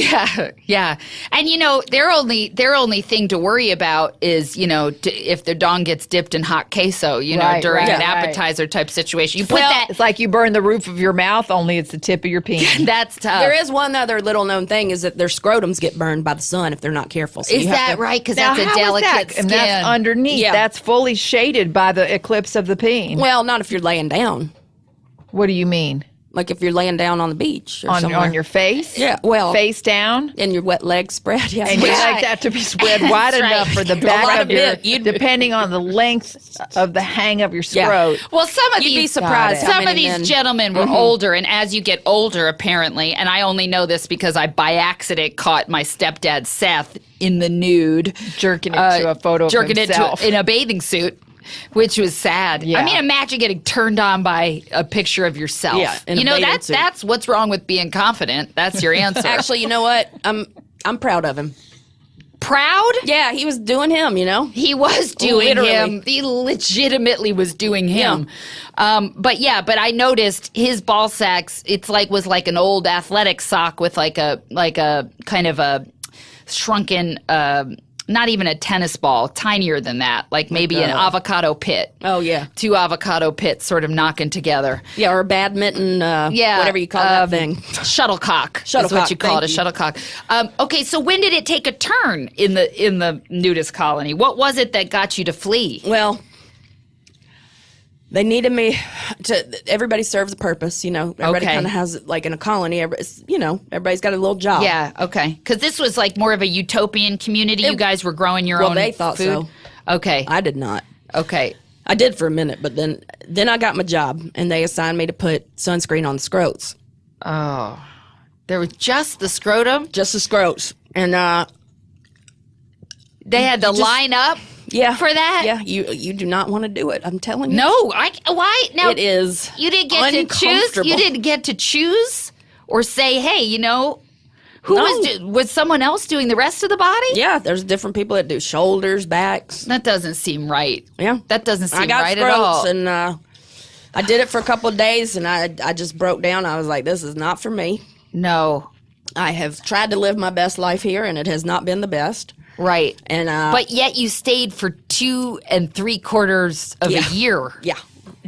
[SPEAKER 1] Yeah. And their only thing to worry about is, if their dong gets dipped in hot queso, during an appetizer type situation. You put that.
[SPEAKER 2] It's like you burn the roof of your mouth, only it's the tip of your penis.
[SPEAKER 1] That's tough.
[SPEAKER 3] There is one other little known thing is that their scrotums get burned by the sun if they're not careful. So
[SPEAKER 1] Is that right? Because that's a delicate skin.
[SPEAKER 2] And that's underneath.
[SPEAKER 3] Yeah.
[SPEAKER 2] That's fully shaded by the eclipse of the peen.
[SPEAKER 3] Well, not if you're laying down.
[SPEAKER 2] What do you mean?
[SPEAKER 3] Like if you're laying down on the beach or somewhere.
[SPEAKER 2] On your face?
[SPEAKER 3] Yeah, well.
[SPEAKER 2] Face down?
[SPEAKER 3] And your wet legs spread, yeah.
[SPEAKER 2] And you like that to be spread wide enough for the back of your, depending on the length of the hang of your scrot.
[SPEAKER 1] Well, some of
[SPEAKER 3] You'd be
[SPEAKER 1] these
[SPEAKER 3] surprised how
[SPEAKER 1] some of
[SPEAKER 3] many
[SPEAKER 1] these
[SPEAKER 3] men-
[SPEAKER 1] gentlemen were older, and as you get older, apparently, and I only know this because I by accident caught my stepdad Seth in the nude,
[SPEAKER 2] Jerking it to a photo of himself.
[SPEAKER 1] in a bathing suit. Which was sad.
[SPEAKER 2] Yeah.
[SPEAKER 1] I mean, imagine getting turned on by a picture of yourself.
[SPEAKER 3] Yeah, in a bathing suit.
[SPEAKER 1] That's what's wrong with being confident. That's your answer.
[SPEAKER 3] Actually, you know what? I'm proud of him.
[SPEAKER 1] Proud?
[SPEAKER 3] Yeah, he was doing him,
[SPEAKER 1] He was doing
[SPEAKER 3] Literally.
[SPEAKER 1] him. He legitimately was doing him. But I noticed his ball sacks. Was like an old athletic sock with like a kind of a shrunken. Not even a tennis ball, tinier than that, like maybe an avocado pit.
[SPEAKER 3] Oh, yeah.
[SPEAKER 1] 2 avocado pits sort of knocking together.
[SPEAKER 3] Yeah, or a badminton, whatever you call that thing.
[SPEAKER 1] Shuttlecock. Is what
[SPEAKER 3] Shuttlecock,
[SPEAKER 1] you call it, a shuttlecock. Okay, so when did it take a turn in the nudist colony? What was it that got you to flee?
[SPEAKER 3] Well, they needed me to. Everybody serves a purpose, Everybody
[SPEAKER 1] Okay.
[SPEAKER 3] kind of has, like in a colony, everybody's got a little job.
[SPEAKER 1] Yeah, okay. Because this was like more of a utopian community. You guys were growing your own
[SPEAKER 3] they thought
[SPEAKER 1] food?
[SPEAKER 3] so.
[SPEAKER 1] Okay.
[SPEAKER 3] I did not.
[SPEAKER 1] Okay.
[SPEAKER 3] I did for a minute, but then I got my job, and they assigned me to put sunscreen on the scrotes.
[SPEAKER 1] Oh. There was just the scrotum?
[SPEAKER 3] Just the scrotes. And
[SPEAKER 1] They had to line up for that?
[SPEAKER 3] Yeah, you do not want to do it. I'm telling you.
[SPEAKER 1] No, why? Now,
[SPEAKER 3] It is
[SPEAKER 1] you didn't get to choose?
[SPEAKER 3] uncomfortable.
[SPEAKER 1] You didn't get to choose? Or say, hey, who was someone else doing the rest of the body?
[SPEAKER 3] Yeah, there's different people that do shoulders, backs.
[SPEAKER 1] That doesn't seem right.
[SPEAKER 3] Yeah.
[SPEAKER 1] That doesn't seem
[SPEAKER 3] I got
[SPEAKER 1] right
[SPEAKER 3] scrotes,
[SPEAKER 1] at all.
[SPEAKER 3] and I did it for a couple of days, and I just broke down. I was like, this is not for me.
[SPEAKER 1] No.
[SPEAKER 3] I have tried to live my best life here, and it has not been the best.
[SPEAKER 1] Right.
[SPEAKER 3] And
[SPEAKER 1] but yet you stayed for 2 3/4 of a year.
[SPEAKER 3] Yeah.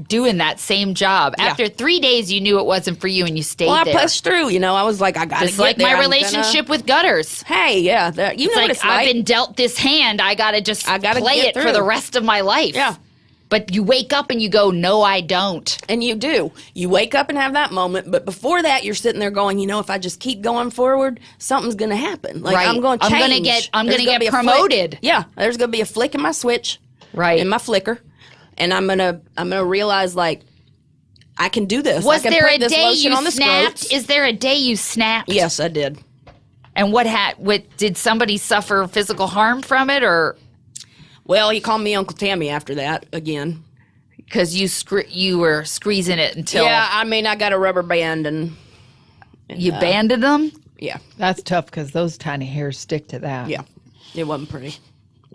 [SPEAKER 1] Doing that same job.
[SPEAKER 3] Yeah.
[SPEAKER 1] After 3 days, you knew it wasn't for you, and you stayed
[SPEAKER 3] Well,
[SPEAKER 1] there.
[SPEAKER 3] I pushed through. I was like, I got to
[SPEAKER 1] Just
[SPEAKER 3] get
[SPEAKER 1] like
[SPEAKER 3] there.
[SPEAKER 1] my
[SPEAKER 3] I'm
[SPEAKER 1] relationship with gutters.
[SPEAKER 3] Hey, yeah, you know what
[SPEAKER 1] Like,
[SPEAKER 3] it's like.
[SPEAKER 1] I've been dealt this hand. I got to just
[SPEAKER 3] gotta
[SPEAKER 1] play
[SPEAKER 3] get
[SPEAKER 1] it for
[SPEAKER 3] through.
[SPEAKER 1] the rest of my life.
[SPEAKER 3] Yeah.
[SPEAKER 1] But you wake up and you go, no, I don't.
[SPEAKER 3] And you do. You wake up and have that moment, but before that, you're sitting there going, if I just keep going forward, something's going to happen. Like
[SPEAKER 1] Right.
[SPEAKER 3] I'm going to
[SPEAKER 1] I'm
[SPEAKER 3] change.
[SPEAKER 1] gonna get- I'm
[SPEAKER 3] There's
[SPEAKER 1] gonna get
[SPEAKER 3] be a flick.
[SPEAKER 1] promoted.
[SPEAKER 3] Yeah, there's going to be a flick in my switch,
[SPEAKER 1] Right.
[SPEAKER 3] in my flicker, and I'm gonna realize like I can do this.
[SPEAKER 1] Was
[SPEAKER 3] I can
[SPEAKER 1] there
[SPEAKER 3] put
[SPEAKER 1] a
[SPEAKER 3] this
[SPEAKER 1] day
[SPEAKER 3] lotion
[SPEAKER 1] you
[SPEAKER 3] on the
[SPEAKER 1] snapped?
[SPEAKER 3] scrotes.
[SPEAKER 1] Is there a day you snapped?
[SPEAKER 3] Yes, I did.
[SPEAKER 1] And what did somebody suffer physical harm from it, or
[SPEAKER 3] Well, he called me Uncle Tammy after that again.
[SPEAKER 1] because you were squeezing it until
[SPEAKER 3] Yeah, I mean, I got a rubber band and
[SPEAKER 1] you banded them?
[SPEAKER 3] yeah,
[SPEAKER 2] That's tough because those tiny hairs stick to that.
[SPEAKER 3] yeah, it wasn't pretty.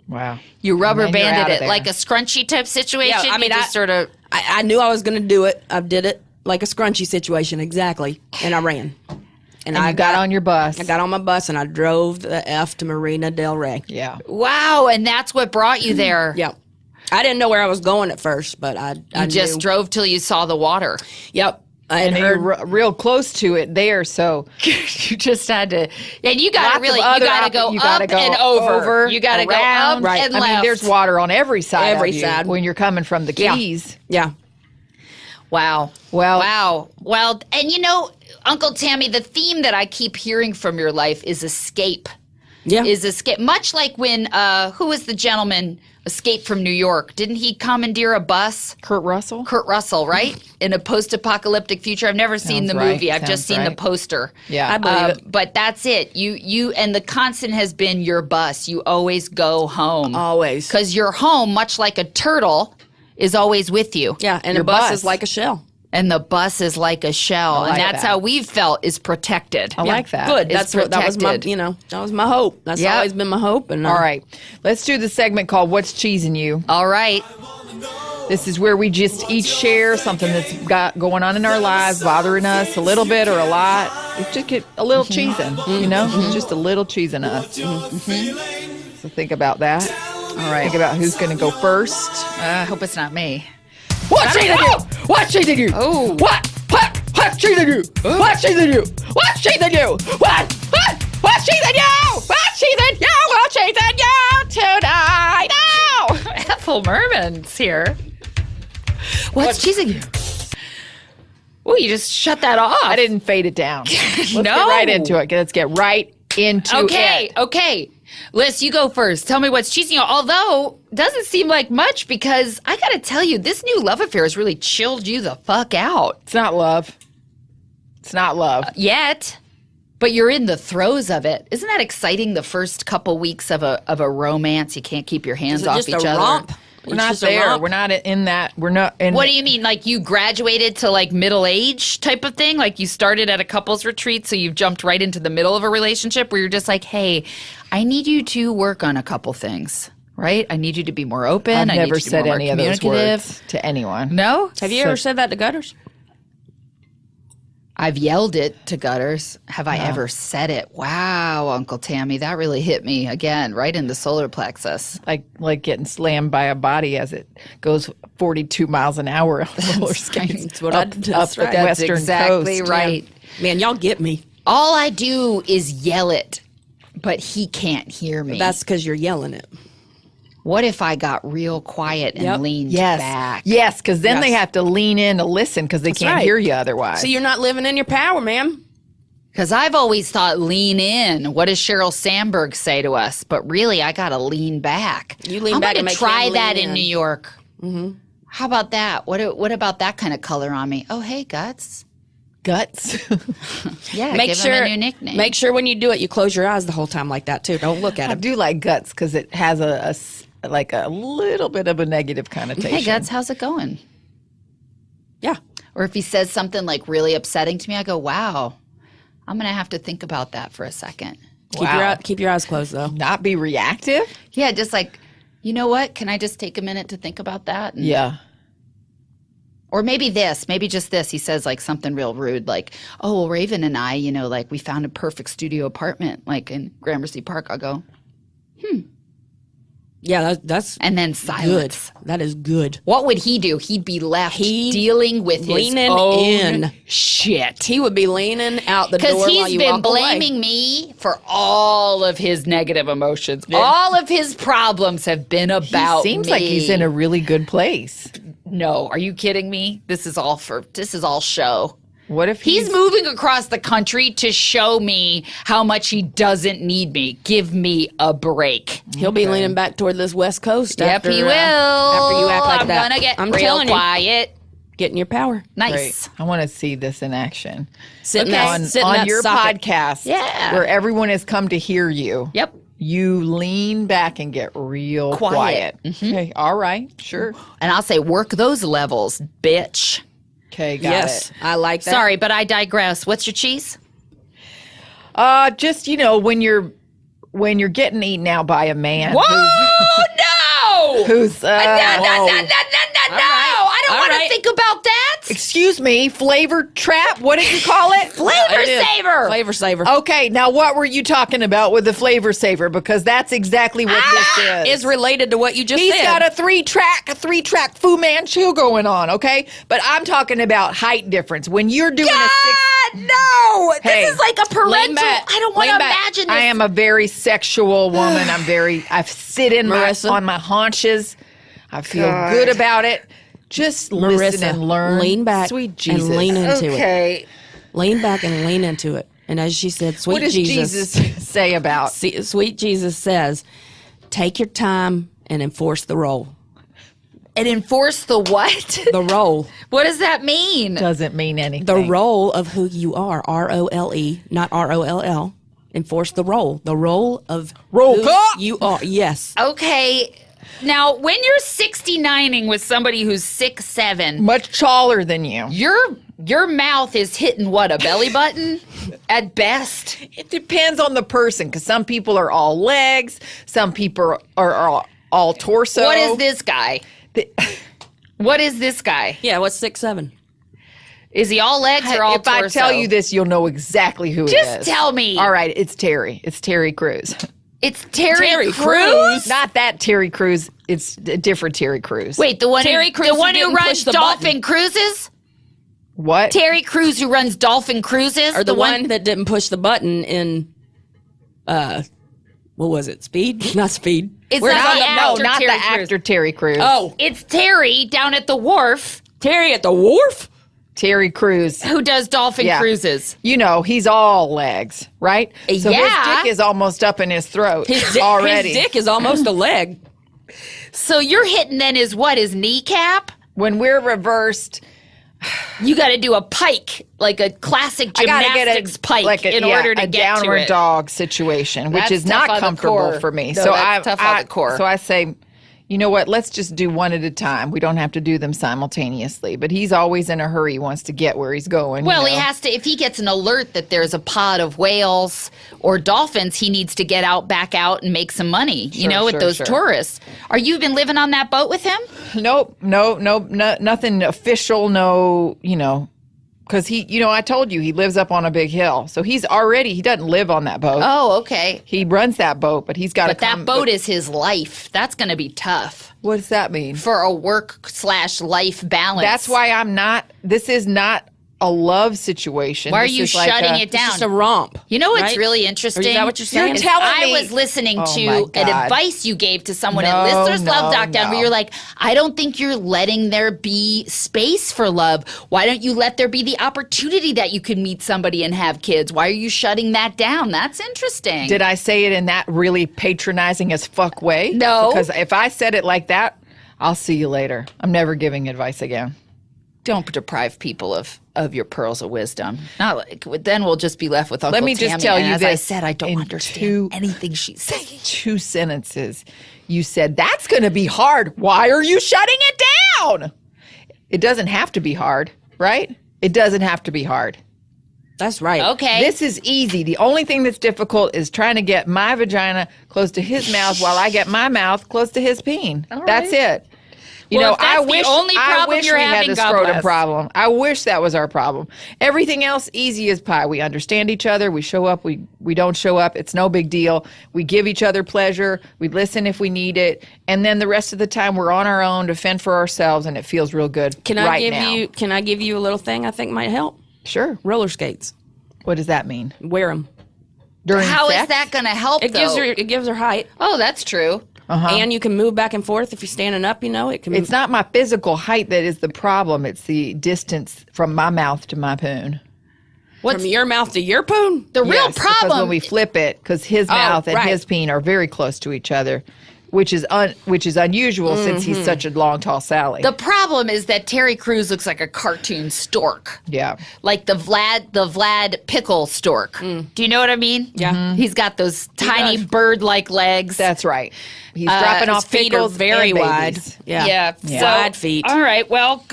[SPEAKER 2] Wow.
[SPEAKER 1] You rubber
[SPEAKER 2] And then you're out
[SPEAKER 1] banded
[SPEAKER 2] of
[SPEAKER 1] it
[SPEAKER 2] there.
[SPEAKER 1] like a scrunchy type situation?
[SPEAKER 3] Yeah, I mean,
[SPEAKER 1] you just sort of...
[SPEAKER 3] I knew I was going to do it. I did it like a scrunchy situation, exactly. And I ran.
[SPEAKER 2] And I got on your bus.
[SPEAKER 3] I got on my bus and I drove the F to Marina Del Rey.
[SPEAKER 2] Yeah.
[SPEAKER 1] Wow, and that's what brought you there.
[SPEAKER 3] Yep. I didn't know where I was going at first, but I
[SPEAKER 1] You just
[SPEAKER 3] knew.
[SPEAKER 1] drove till you saw the water.
[SPEAKER 3] Yep. I had
[SPEAKER 2] And
[SPEAKER 3] heard.
[SPEAKER 2] you're real close to it there, so
[SPEAKER 1] You just had to... And you got
[SPEAKER 2] lots
[SPEAKER 1] to
[SPEAKER 2] of
[SPEAKER 1] really... You
[SPEAKER 2] other
[SPEAKER 1] got to go
[SPEAKER 2] you
[SPEAKER 1] up
[SPEAKER 2] gotta go
[SPEAKER 1] and over. You got to go
[SPEAKER 2] around.
[SPEAKER 1] up
[SPEAKER 2] Right.
[SPEAKER 1] and
[SPEAKER 2] I
[SPEAKER 1] left.
[SPEAKER 2] mean, there's water on every side
[SPEAKER 3] Every
[SPEAKER 2] of you
[SPEAKER 3] side.
[SPEAKER 2] when you're coming from the
[SPEAKER 3] Yeah.
[SPEAKER 2] Keys.
[SPEAKER 3] Yeah.
[SPEAKER 1] Wow.
[SPEAKER 2] Well-
[SPEAKER 1] Wow. Well, and Uncle Tammy, the theme that I keep hearing from your life is escape.
[SPEAKER 3] Yeah.
[SPEAKER 1] Is escape. Much like when, who was the gentleman escaped from New York? Didn't he commandeer a bus?
[SPEAKER 2] Kurt Russell?
[SPEAKER 1] Kurt Russell, right? In a post-apocalyptic future. I've never seen
[SPEAKER 2] Sounds
[SPEAKER 1] the
[SPEAKER 2] right.
[SPEAKER 1] movie. I've just
[SPEAKER 2] Sounds
[SPEAKER 1] seen the
[SPEAKER 2] right.
[SPEAKER 1] poster.
[SPEAKER 2] Yeah.
[SPEAKER 3] I believe it.
[SPEAKER 1] But that's it. You and the constant has been your bus. You always go home.
[SPEAKER 3] Always.
[SPEAKER 1] Because your home, much like a turtle, is always with you.
[SPEAKER 3] Yeah. And
[SPEAKER 2] Your
[SPEAKER 3] a bus
[SPEAKER 2] bus.
[SPEAKER 3] is like a shell.
[SPEAKER 1] And the bus is like a shell,
[SPEAKER 2] like
[SPEAKER 1] and that's
[SPEAKER 2] that.
[SPEAKER 1] how we've felt is protected.
[SPEAKER 2] I like that.
[SPEAKER 3] Good.
[SPEAKER 1] It's
[SPEAKER 3] That was my,
[SPEAKER 1] protected.
[SPEAKER 3] that was my hope. That's
[SPEAKER 1] Yep.
[SPEAKER 3] always been my hope. And
[SPEAKER 2] All right. Let's do the segment called What's Cheesing You?
[SPEAKER 1] All right.
[SPEAKER 2] This is where we just each share something that's got going on in our lives, bothering us a little bit or a lot. It just get a little cheesing, you know? Just a little cheesing us. So think about that.
[SPEAKER 1] All right.
[SPEAKER 2] Think about who's going to go first.
[SPEAKER 1] I hope it's not me.
[SPEAKER 2] What's cheesing you? What's cheesing you?
[SPEAKER 1] Oh.
[SPEAKER 2] What's cheesing you? What's cheesing you? What's cheesing you? What's cheesing you? What's cheesing you? What's cheesing you tonight? Now.
[SPEAKER 1] Ethel Merman's here. What's cheesing you? Oh, you just shut that off.
[SPEAKER 2] I didn't fade it down. Let's
[SPEAKER 1] No.
[SPEAKER 2] get right into it. Let's get right into it.
[SPEAKER 1] Okay. Liz, you go first. Tell me what's cheesing you. Although, doesn't seem like much because I gotta tell you, this new love affair has really chilled you the fuck out.
[SPEAKER 2] It's not love. It's not love.
[SPEAKER 1] Yet. But you're in the throes of it. Isn't that exciting? The first couple weeks of a romance, you can't keep your hands
[SPEAKER 3] Is it
[SPEAKER 1] off
[SPEAKER 3] just
[SPEAKER 1] each
[SPEAKER 3] a
[SPEAKER 1] other.
[SPEAKER 3] romp?
[SPEAKER 2] We're not there. We're not in that. We're not in.
[SPEAKER 1] What do you mean? Like you graduated to like middle age type of thing? Like you started at a couples retreat, so you've jumped right into the middle of a relationship where you're just like, hey, I need you to work on a couple things, right? I need you to be more open.
[SPEAKER 2] I've
[SPEAKER 1] I need
[SPEAKER 2] never
[SPEAKER 1] you to be
[SPEAKER 2] said
[SPEAKER 1] more
[SPEAKER 2] any of those
[SPEAKER 1] communicative.
[SPEAKER 2] words to anyone.
[SPEAKER 1] No?
[SPEAKER 3] Have you ever said that to Gutters?
[SPEAKER 1] I've yelled it to Gutters. Have I ever said it? Wow, Uncle Tammy, that really hit me again, right in the solar plexus.
[SPEAKER 2] Like getting slammed by a body as it goes 42 miles an hour on roller skates.
[SPEAKER 3] That's what I
[SPEAKER 2] up
[SPEAKER 3] did.
[SPEAKER 2] up
[SPEAKER 3] That's
[SPEAKER 2] the
[SPEAKER 3] right.
[SPEAKER 1] That's
[SPEAKER 2] western
[SPEAKER 1] exactly
[SPEAKER 2] coast.
[SPEAKER 1] right.
[SPEAKER 3] Man, y'all get me.
[SPEAKER 1] All I do is yell it, but he can't hear me.
[SPEAKER 3] That's because you're yelling it.
[SPEAKER 1] What if I got real quiet and
[SPEAKER 3] Yep.
[SPEAKER 1] leaned
[SPEAKER 2] Yes,
[SPEAKER 1] back?
[SPEAKER 2] yes, because then they
[SPEAKER 3] Yes.
[SPEAKER 2] have to lean in to listen because they can't
[SPEAKER 3] right.
[SPEAKER 2] hear you otherwise.
[SPEAKER 3] So you're not living in your power, man.
[SPEAKER 1] Because I've always thought lean in. What does Sheryl Sandberg say to us? But really, I got to lean back.
[SPEAKER 3] You lean
[SPEAKER 1] I'm
[SPEAKER 3] back
[SPEAKER 1] gonna
[SPEAKER 3] and make
[SPEAKER 1] try
[SPEAKER 3] him
[SPEAKER 1] that
[SPEAKER 3] lean
[SPEAKER 1] in
[SPEAKER 3] in.
[SPEAKER 1] New York. Mm-hmm. How about that? What about that kind of color on me? Oh, hey, Guts.
[SPEAKER 2] Guts.
[SPEAKER 1] Yeah,
[SPEAKER 3] Make
[SPEAKER 1] give
[SPEAKER 3] sure,
[SPEAKER 1] him a new nickname.
[SPEAKER 3] make sure when you do it, you close your eyes the whole time like that too. Don't look at
[SPEAKER 2] I
[SPEAKER 3] him.
[SPEAKER 2] do like guts because it has a like a little bit of a negative connotation.
[SPEAKER 1] Hey, Guts, how's it going?
[SPEAKER 3] Yeah.
[SPEAKER 1] Or if he says something like really upsetting to me, I go, wow, I'm going to have to think about that for a second.
[SPEAKER 3] Keep your eyes closed though.
[SPEAKER 2] Not be reactive.
[SPEAKER 1] Yeah, just like, you know what? Can I just take a minute to think about that? And-
[SPEAKER 2] Yeah.
[SPEAKER 1] Or maybe just this. He says like something real rude, like, oh, well, Raven and I, like we found a perfect studio apartment, like in Gramercy Park. I'll go,
[SPEAKER 3] Yeah, that's
[SPEAKER 1] and then
[SPEAKER 3] good.
[SPEAKER 1] silence.
[SPEAKER 3] That is good.
[SPEAKER 1] What would he do? He'd be left dealing with his
[SPEAKER 3] leaning
[SPEAKER 1] own
[SPEAKER 3] in.
[SPEAKER 1] shit.
[SPEAKER 3] He would be leaning out the door
[SPEAKER 1] Because
[SPEAKER 3] while
[SPEAKER 1] he's
[SPEAKER 3] you
[SPEAKER 1] been
[SPEAKER 3] walk away.
[SPEAKER 1] blaming me for all of his negative emotions. All of his problems have been about
[SPEAKER 2] Seems
[SPEAKER 1] me.
[SPEAKER 2] like he's in a really good place.
[SPEAKER 1] No, are you kidding me? This is all show.
[SPEAKER 2] What if
[SPEAKER 1] He's moving across the country to show me how much he doesn't need me. Give me a break.
[SPEAKER 3] He'll be leaning back toward this West Coast.
[SPEAKER 1] Yep,
[SPEAKER 3] after,
[SPEAKER 1] he will.
[SPEAKER 3] After you act like
[SPEAKER 1] I'm
[SPEAKER 3] that.
[SPEAKER 1] gonna get
[SPEAKER 3] I'm
[SPEAKER 1] real
[SPEAKER 3] telling
[SPEAKER 1] quiet.
[SPEAKER 3] Get in your power.
[SPEAKER 1] Nice.
[SPEAKER 2] Great. I want to see this in action.
[SPEAKER 3] Sit in that,
[SPEAKER 2] On,
[SPEAKER 3] sit in
[SPEAKER 2] on
[SPEAKER 3] that
[SPEAKER 2] your
[SPEAKER 3] socket.
[SPEAKER 2] podcast,
[SPEAKER 1] Yeah.
[SPEAKER 2] where everyone has come to hear you.
[SPEAKER 1] Yep.
[SPEAKER 2] You lean back and get real quiet. Okay, all right, sure.
[SPEAKER 1] And I'll say, work those levels, bitch.
[SPEAKER 2] Okay, got
[SPEAKER 3] Yes,
[SPEAKER 2] it.
[SPEAKER 3] I like that.
[SPEAKER 1] Sorry, but I digress. What's your cheese?
[SPEAKER 2] Just when you're getting eaten out by a man
[SPEAKER 1] Whoa, no!
[SPEAKER 2] who's
[SPEAKER 1] No! I don't
[SPEAKER 3] All
[SPEAKER 1] want to
[SPEAKER 3] right.
[SPEAKER 1] think about that.
[SPEAKER 2] excuse me, flavor trap. What did you call it?
[SPEAKER 1] Flavor saver.
[SPEAKER 3] Flavor saver.
[SPEAKER 2] Okay, now what were you talking about with the flavor saver? Because that's exactly what this
[SPEAKER 3] Is related to what you just
[SPEAKER 2] He's
[SPEAKER 3] said.
[SPEAKER 2] got a three track Fu Manchu going on, okay? But I'm talking about height difference. When you're doing a six,
[SPEAKER 1] No!
[SPEAKER 2] Hey,
[SPEAKER 1] This is like a parental.
[SPEAKER 3] lean back.
[SPEAKER 1] I don't want to
[SPEAKER 3] Lean back.
[SPEAKER 1] imagine this.
[SPEAKER 2] I am a very sexual woman. I sit in
[SPEAKER 3] Marissa?
[SPEAKER 2] on my haunches. I feel good about it. Just listen
[SPEAKER 3] Marissa,
[SPEAKER 2] and learn.
[SPEAKER 3] lean back
[SPEAKER 2] Sweet Jesus.
[SPEAKER 3] and lean into it.
[SPEAKER 1] Okay.
[SPEAKER 3] Lean back and lean into it. And as she said, sweet
[SPEAKER 2] What does Jesus say about?
[SPEAKER 3] Sweet Jesus says, take your time and enforce the role.
[SPEAKER 1] And enforce the what?
[SPEAKER 3] The role.
[SPEAKER 1] What does that mean?
[SPEAKER 2] Doesn't mean anything.
[SPEAKER 3] The role of who you are. ROLE, not ROLL. Enforce the role. The role of
[SPEAKER 2] Roll
[SPEAKER 3] who
[SPEAKER 2] call.
[SPEAKER 3] you are. Yes.
[SPEAKER 1] Okay. Now, when you're 69ing with somebody who's 6'7",
[SPEAKER 2] Much taller than you.
[SPEAKER 1] your mouth is hitting what, a belly button at best?
[SPEAKER 2] It depends on the person, because some people are all legs, some people are all torso.
[SPEAKER 1] What is this guy? What is this guy?
[SPEAKER 3] Yeah, what's 6'7"?
[SPEAKER 1] Is he all legs or all
[SPEAKER 2] If
[SPEAKER 1] torso?
[SPEAKER 2] I tell you this, you'll know exactly who it is.
[SPEAKER 1] Just tell me.
[SPEAKER 2] All right, it's Terry. It's Terry Crews.
[SPEAKER 1] It's Terry
[SPEAKER 3] Terry
[SPEAKER 1] Crews?
[SPEAKER 3] Crews?
[SPEAKER 2] Not that Terry Crews. It's a different Terry Crews.
[SPEAKER 1] Wait, the one
[SPEAKER 3] Terry Crews
[SPEAKER 1] the
[SPEAKER 3] who
[SPEAKER 1] one who
[SPEAKER 3] didn't
[SPEAKER 1] runs
[SPEAKER 3] push the
[SPEAKER 1] Dolphin
[SPEAKER 3] button.
[SPEAKER 1] Cruises?
[SPEAKER 2] What?
[SPEAKER 1] Terry Crews who runs Dolphin Cruises?
[SPEAKER 3] Or the one that didn't push the button in, what was it? Speed? Not Speed.
[SPEAKER 1] It's
[SPEAKER 3] We're
[SPEAKER 1] not
[SPEAKER 3] not
[SPEAKER 1] the
[SPEAKER 3] on
[SPEAKER 1] actor
[SPEAKER 2] not
[SPEAKER 1] Terry
[SPEAKER 2] the
[SPEAKER 1] Crews.
[SPEAKER 2] actor Terry Crews.
[SPEAKER 3] Oh,
[SPEAKER 1] It's Terry down at the wharf
[SPEAKER 3] Terry at the wharf?
[SPEAKER 2] Terry Crews.
[SPEAKER 1] who does Dolphin
[SPEAKER 2] Yeah.
[SPEAKER 1] Cruises.
[SPEAKER 2] You know, he's all legs, right? So
[SPEAKER 1] Yeah.
[SPEAKER 2] his dick is almost up in his throat
[SPEAKER 3] His dick,
[SPEAKER 2] already.
[SPEAKER 3] His dick is almost a leg.
[SPEAKER 1] So you're hitting then his what? His kneecap?
[SPEAKER 2] When we're reversed,
[SPEAKER 1] You got to do a pike, like a classic
[SPEAKER 2] I gotta get
[SPEAKER 1] gymnastics pike in order to
[SPEAKER 2] a
[SPEAKER 1] get to
[SPEAKER 2] downward
[SPEAKER 1] it.
[SPEAKER 2] dog situation, which
[SPEAKER 1] That's
[SPEAKER 2] is
[SPEAKER 1] tough
[SPEAKER 2] not
[SPEAKER 1] on the
[SPEAKER 2] comfortable
[SPEAKER 1] core.
[SPEAKER 2] for me.
[SPEAKER 1] No,
[SPEAKER 2] so
[SPEAKER 1] that's tough on the core.
[SPEAKER 2] So I say, you know what? Let's just do one at a time. We don't have to do them simultaneously. But he's always in a hurry. He wants to get where he's going.
[SPEAKER 1] Well,
[SPEAKER 2] you
[SPEAKER 1] he
[SPEAKER 2] know?
[SPEAKER 1] has to, if he gets an alert that there's a pod of whales or dolphins, he needs to get out, back out and make some money, with
[SPEAKER 2] sure,
[SPEAKER 1] those
[SPEAKER 2] sure.
[SPEAKER 1] tourists. Are you been living on that boat with him?
[SPEAKER 2] Nope, nothing official. No, because I told you he lives up on a big hill, so he doesn't live on that boat.
[SPEAKER 1] Oh, okay.
[SPEAKER 2] He runs that boat, but he's got to
[SPEAKER 1] But that boat is his life. That's going to be tough
[SPEAKER 2] What does that mean?
[SPEAKER 1] for a work/life balance.
[SPEAKER 2] That's why I'm not. This is not a love situation.
[SPEAKER 1] Why are
[SPEAKER 2] This
[SPEAKER 1] you
[SPEAKER 2] is like
[SPEAKER 1] shutting
[SPEAKER 2] a-
[SPEAKER 1] it down?
[SPEAKER 3] It's just a romp.
[SPEAKER 1] You know what's
[SPEAKER 3] right?
[SPEAKER 1] really
[SPEAKER 3] Or
[SPEAKER 1] interesting?
[SPEAKER 3] is that what you're saying?
[SPEAKER 2] You're telling
[SPEAKER 1] I
[SPEAKER 2] me-
[SPEAKER 1] was listening
[SPEAKER 2] Oh, my
[SPEAKER 1] to an
[SPEAKER 2] God.
[SPEAKER 1] advice you gave to someone
[SPEAKER 2] No,
[SPEAKER 1] at Listeners Love
[SPEAKER 2] no,
[SPEAKER 1] Lockdown
[SPEAKER 2] no.
[SPEAKER 1] where you're like, I don't think you're letting there be space for love. Why don't you let there be the opportunity that you can meet somebody and have kids? Why are you shutting that down? That's interesting.
[SPEAKER 2] Did I say it in that really patronizing as fuck way?
[SPEAKER 1] No.
[SPEAKER 2] Because if I said it like that, I'll see you later. I'm never giving advice again.
[SPEAKER 1] Don't deprive people of your pearls of wisdom. Not like, then we'll just be left with Uncle
[SPEAKER 2] Let me just
[SPEAKER 1] Tammy.
[SPEAKER 2] tell
[SPEAKER 1] And
[SPEAKER 2] you
[SPEAKER 1] as
[SPEAKER 2] this.
[SPEAKER 1] I said, I don't
[SPEAKER 2] in
[SPEAKER 1] understand anything she's saying.
[SPEAKER 2] 2 sentences. You said, that's going to be hard. Why are you shutting it down? It doesn't have to be hard, right? It doesn't have to be hard.
[SPEAKER 3] That's right.
[SPEAKER 1] Okay.
[SPEAKER 2] This is easy. The only thing that's difficult is trying to get my vagina close to his mouth while I get my mouth close to his peen. That's it.
[SPEAKER 1] Well, if that's the only problem you're
[SPEAKER 2] we
[SPEAKER 1] having,
[SPEAKER 2] had the
[SPEAKER 1] God
[SPEAKER 2] scrotum
[SPEAKER 1] bless.
[SPEAKER 2] problem. I wish that was our problem. Everything else easy as pie. We understand each other. We show up. We don't show up. It's no big deal. We give each other pleasure. We listen if we need it, and then the rest of the time we're on our own to fend for ourselves, and it feels real good.
[SPEAKER 3] Can I
[SPEAKER 2] right
[SPEAKER 3] give
[SPEAKER 2] now.
[SPEAKER 3] you? Can I give you a little thing I think might help?
[SPEAKER 2] Sure.
[SPEAKER 3] Roller skates.
[SPEAKER 2] What does that mean?
[SPEAKER 3] Wear them.
[SPEAKER 2] During
[SPEAKER 1] How is
[SPEAKER 2] sex?
[SPEAKER 1] that going to help,
[SPEAKER 3] It gives her height,
[SPEAKER 1] Oh, that's true.
[SPEAKER 3] and you can move back and forth if you're standing up. It can.
[SPEAKER 2] It's not my physical height that is the problem. It's the distance from my mouth to my poon.
[SPEAKER 3] from your mouth to your poon.
[SPEAKER 1] The real
[SPEAKER 2] Yes, because
[SPEAKER 1] problem
[SPEAKER 2] when we flip it, because his mouth and
[SPEAKER 3] right.
[SPEAKER 2] his peen are very close to each other, which is unusual since he's such a long, tall Sally.
[SPEAKER 1] The problem is that Terry Crews looks like a cartoon stork.
[SPEAKER 2] yeah.
[SPEAKER 1] Like the Vlad Pickle stork. Do you know what I mean?
[SPEAKER 3] Yeah.
[SPEAKER 1] He's got those tiny
[SPEAKER 3] does.
[SPEAKER 1] bird-like legs.
[SPEAKER 2] That's right. He's dropping
[SPEAKER 3] His
[SPEAKER 2] off
[SPEAKER 3] feet are
[SPEAKER 2] pickles
[SPEAKER 3] very
[SPEAKER 2] and
[SPEAKER 3] wide.
[SPEAKER 2] babies.
[SPEAKER 3] Yeah.
[SPEAKER 1] So,
[SPEAKER 3] Wide feet.
[SPEAKER 1] All right. Well,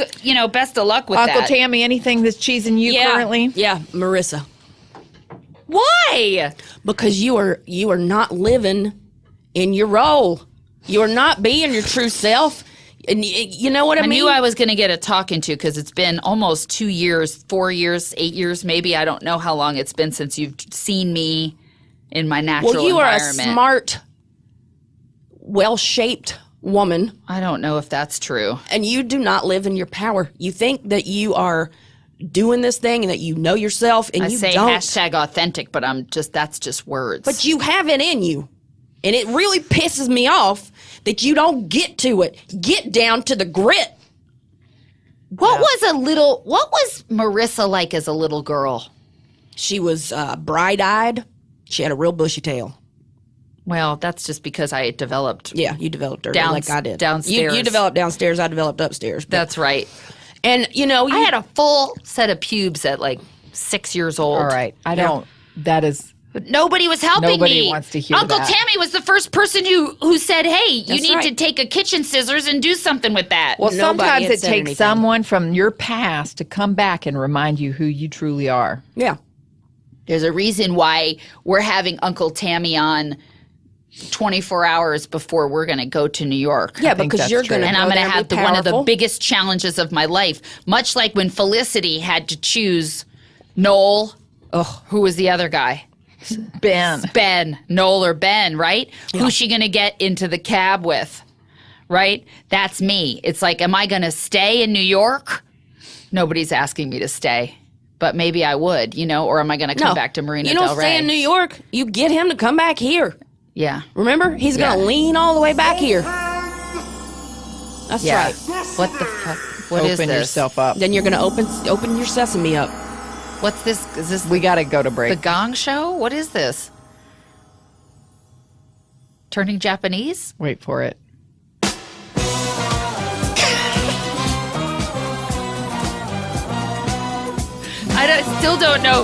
[SPEAKER 1] best of luck with
[SPEAKER 2] Uncle
[SPEAKER 1] that.
[SPEAKER 2] Tammy, anything that's cheesing you currently?
[SPEAKER 3] Yeah, Marissa.
[SPEAKER 1] Why?
[SPEAKER 3] Because you are not living in your role. You are not being your true self. And you know what I
[SPEAKER 1] I
[SPEAKER 3] mean?
[SPEAKER 1] knew I was going to get a talking to because it's been almost 2 years, 4 years, 8 years, maybe. I don't know how long it's been since you've seen me in my natural
[SPEAKER 3] well, you are a
[SPEAKER 1] environment.
[SPEAKER 3] smart, well-shaped woman,
[SPEAKER 1] I don't know if that's true.
[SPEAKER 3] and you do not live in your power. You think that you are doing this thing and that you know yourself, and
[SPEAKER 1] I
[SPEAKER 3] you
[SPEAKER 1] say
[SPEAKER 3] don't.
[SPEAKER 1] hashtag authentic, but that's just words.
[SPEAKER 3] But you have it in you. And it really pisses me off that you don't get to it. Get down to the grit.
[SPEAKER 1] what was Marissa like as a little girl?
[SPEAKER 3] She was bright-eyed. She had a real bushy tail.
[SPEAKER 1] Well, that's just because I developed.
[SPEAKER 3] Yeah, you developed her
[SPEAKER 1] Down-
[SPEAKER 3] like I did.
[SPEAKER 1] downstairs.
[SPEAKER 3] You developed downstairs. I developed upstairs. But-
[SPEAKER 1] That's right.
[SPEAKER 3] and
[SPEAKER 1] I had a full set of pubes at like 6 years old.
[SPEAKER 2] All right. I don't. That is
[SPEAKER 1] But nobody was helping
[SPEAKER 2] Nobody
[SPEAKER 1] me.
[SPEAKER 2] wants to hear
[SPEAKER 1] Uncle
[SPEAKER 2] that.
[SPEAKER 1] Tammy was the first person who said, hey, you
[SPEAKER 3] That's
[SPEAKER 1] need
[SPEAKER 3] right.
[SPEAKER 1] to take a kitchen scissors and do something with that.
[SPEAKER 2] Well,
[SPEAKER 3] Nobody
[SPEAKER 2] sometimes
[SPEAKER 3] had
[SPEAKER 2] it
[SPEAKER 3] said
[SPEAKER 2] takes
[SPEAKER 3] anything.
[SPEAKER 2] someone from your past to come back and remind you who you truly are.
[SPEAKER 3] Yeah.
[SPEAKER 1] There's a reason why we're having Uncle Tammy on 24 hours before we're going to go to New York.
[SPEAKER 3] Yeah,
[SPEAKER 2] think
[SPEAKER 3] because
[SPEAKER 2] that's
[SPEAKER 3] you're
[SPEAKER 2] true.
[SPEAKER 3] going to
[SPEAKER 1] And I'm going to have one of the
[SPEAKER 3] big.
[SPEAKER 1] biggest challenges of my life, much like when Felicity had to choose Noel. Who was the other guy? Ben, Noel or Ben, right? Yeah. Who's she going to get into the cab with, right? That's me. It's like, am I going to stay in New York? Nobody's asking me to stay, but maybe I would, or am I going to come back to Marina
[SPEAKER 3] You don't
[SPEAKER 1] Del Rey?
[SPEAKER 3] stay in New York. You get him to come back here.
[SPEAKER 1] Yeah.
[SPEAKER 3] Remember? He's going to lean all the way back here. That's
[SPEAKER 1] Yeah.
[SPEAKER 3] right.
[SPEAKER 1] What the fuck? What is
[SPEAKER 2] Open
[SPEAKER 1] this?
[SPEAKER 2] yourself up.
[SPEAKER 3] Then you're going to open your sesame up.
[SPEAKER 1] What's this? Is this
[SPEAKER 2] We got to go to break.
[SPEAKER 1] the Gong Show? What is this? Turning Japanese?
[SPEAKER 2] Wait for it.
[SPEAKER 1] Still don't know.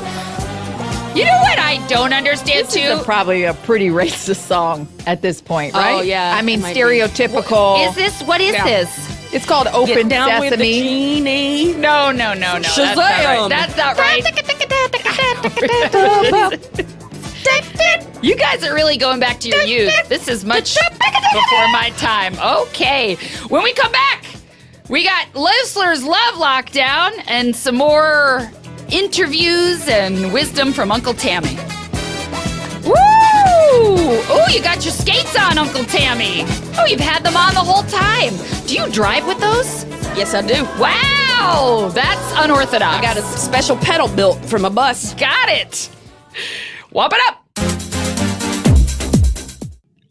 [SPEAKER 1] You know what I don't understand
[SPEAKER 2] This
[SPEAKER 1] too?
[SPEAKER 2] is probably a pretty racist song at this point, right?
[SPEAKER 3] Oh, yeah,
[SPEAKER 2] I mean,
[SPEAKER 3] it might be.
[SPEAKER 2] stereotypical.
[SPEAKER 1] What is
[SPEAKER 3] Yeah.
[SPEAKER 1] this?
[SPEAKER 2] It's called Open
[SPEAKER 3] Get down with the
[SPEAKER 2] Sesame.
[SPEAKER 3] genie.
[SPEAKER 1] No.
[SPEAKER 3] Shazam!
[SPEAKER 1] That's not right. You guys are really going back to your youth. This is much before my time. Okay. When we come back, we got Listener's Love Lockdown and some more interviews and wisdom from Uncle Tammy. Woo! Oh, you got your skates on, Uncle Tammy. Oh, you've had them on the whole time. Do you drive with those?
[SPEAKER 3] Yes, I do.
[SPEAKER 1] Wow, that's unorthodox.
[SPEAKER 3] I got a special pedal built from a bus.
[SPEAKER 1] Got it. Womp it up.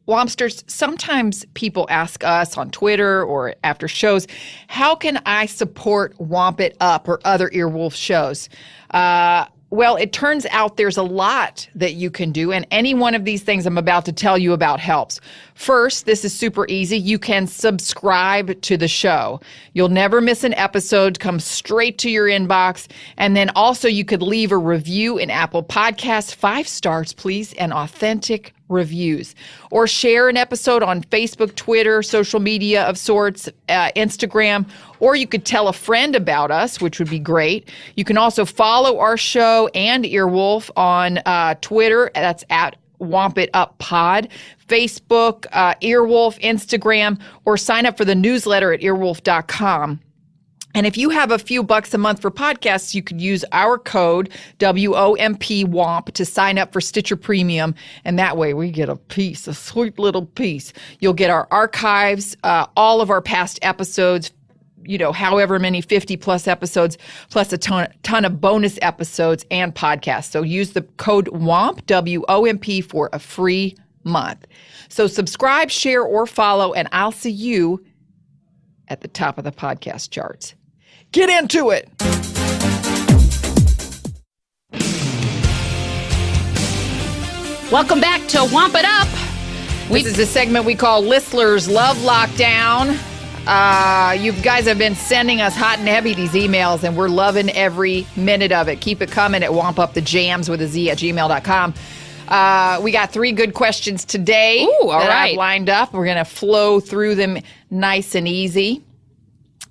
[SPEAKER 2] Wompsters, sometimes people ask us on Twitter or after shows, how can I support Womp It Up or other Earwolf shows? Well, it turns out there's a lot that you can do, and any one of these things I'm about to tell you about helps. First, this is super easy. You can subscribe to the show. You'll never miss an episode, come straight to your inbox. And then also you could leave a review in Apple Podcasts, 5 stars, please, and authentic reviews. Or share an episode on Facebook, Twitter, social media of sorts, Instagram, or you could tell a friend about us, which would be great. You can also follow our show and Earwolf on Twitter. That's at Womp It Up Pod, Facebook, Earwolf, Instagram, or sign up for the newsletter at earwolf.com. And if you have a few bucks a month for podcasts, you could use our code WOMP to sign up for Stitcher Premium. And that way we get a piece, a sweet little piece. You'll get our archives, all of our past episodes, however many 50 plus episodes, plus a ton of bonus episodes and podcasts. So use the code WOMP, WOMP, for a free month. So subscribe, share, or follow, and I'll see you at the top of the podcast charts. Get into it.
[SPEAKER 1] Welcome back to Womp It Up.
[SPEAKER 2] This is a segment we call Listener's Love Lockdown. You guys have been sending us hot and heavy these emails, and we're loving every minute of it. Keep it coming at wompupthejams with a Z at gmail.com. We got 3 good questions today
[SPEAKER 1] Ooh, all
[SPEAKER 2] that
[SPEAKER 1] right.
[SPEAKER 2] I've lined up. We're going to flow through them nice and easy.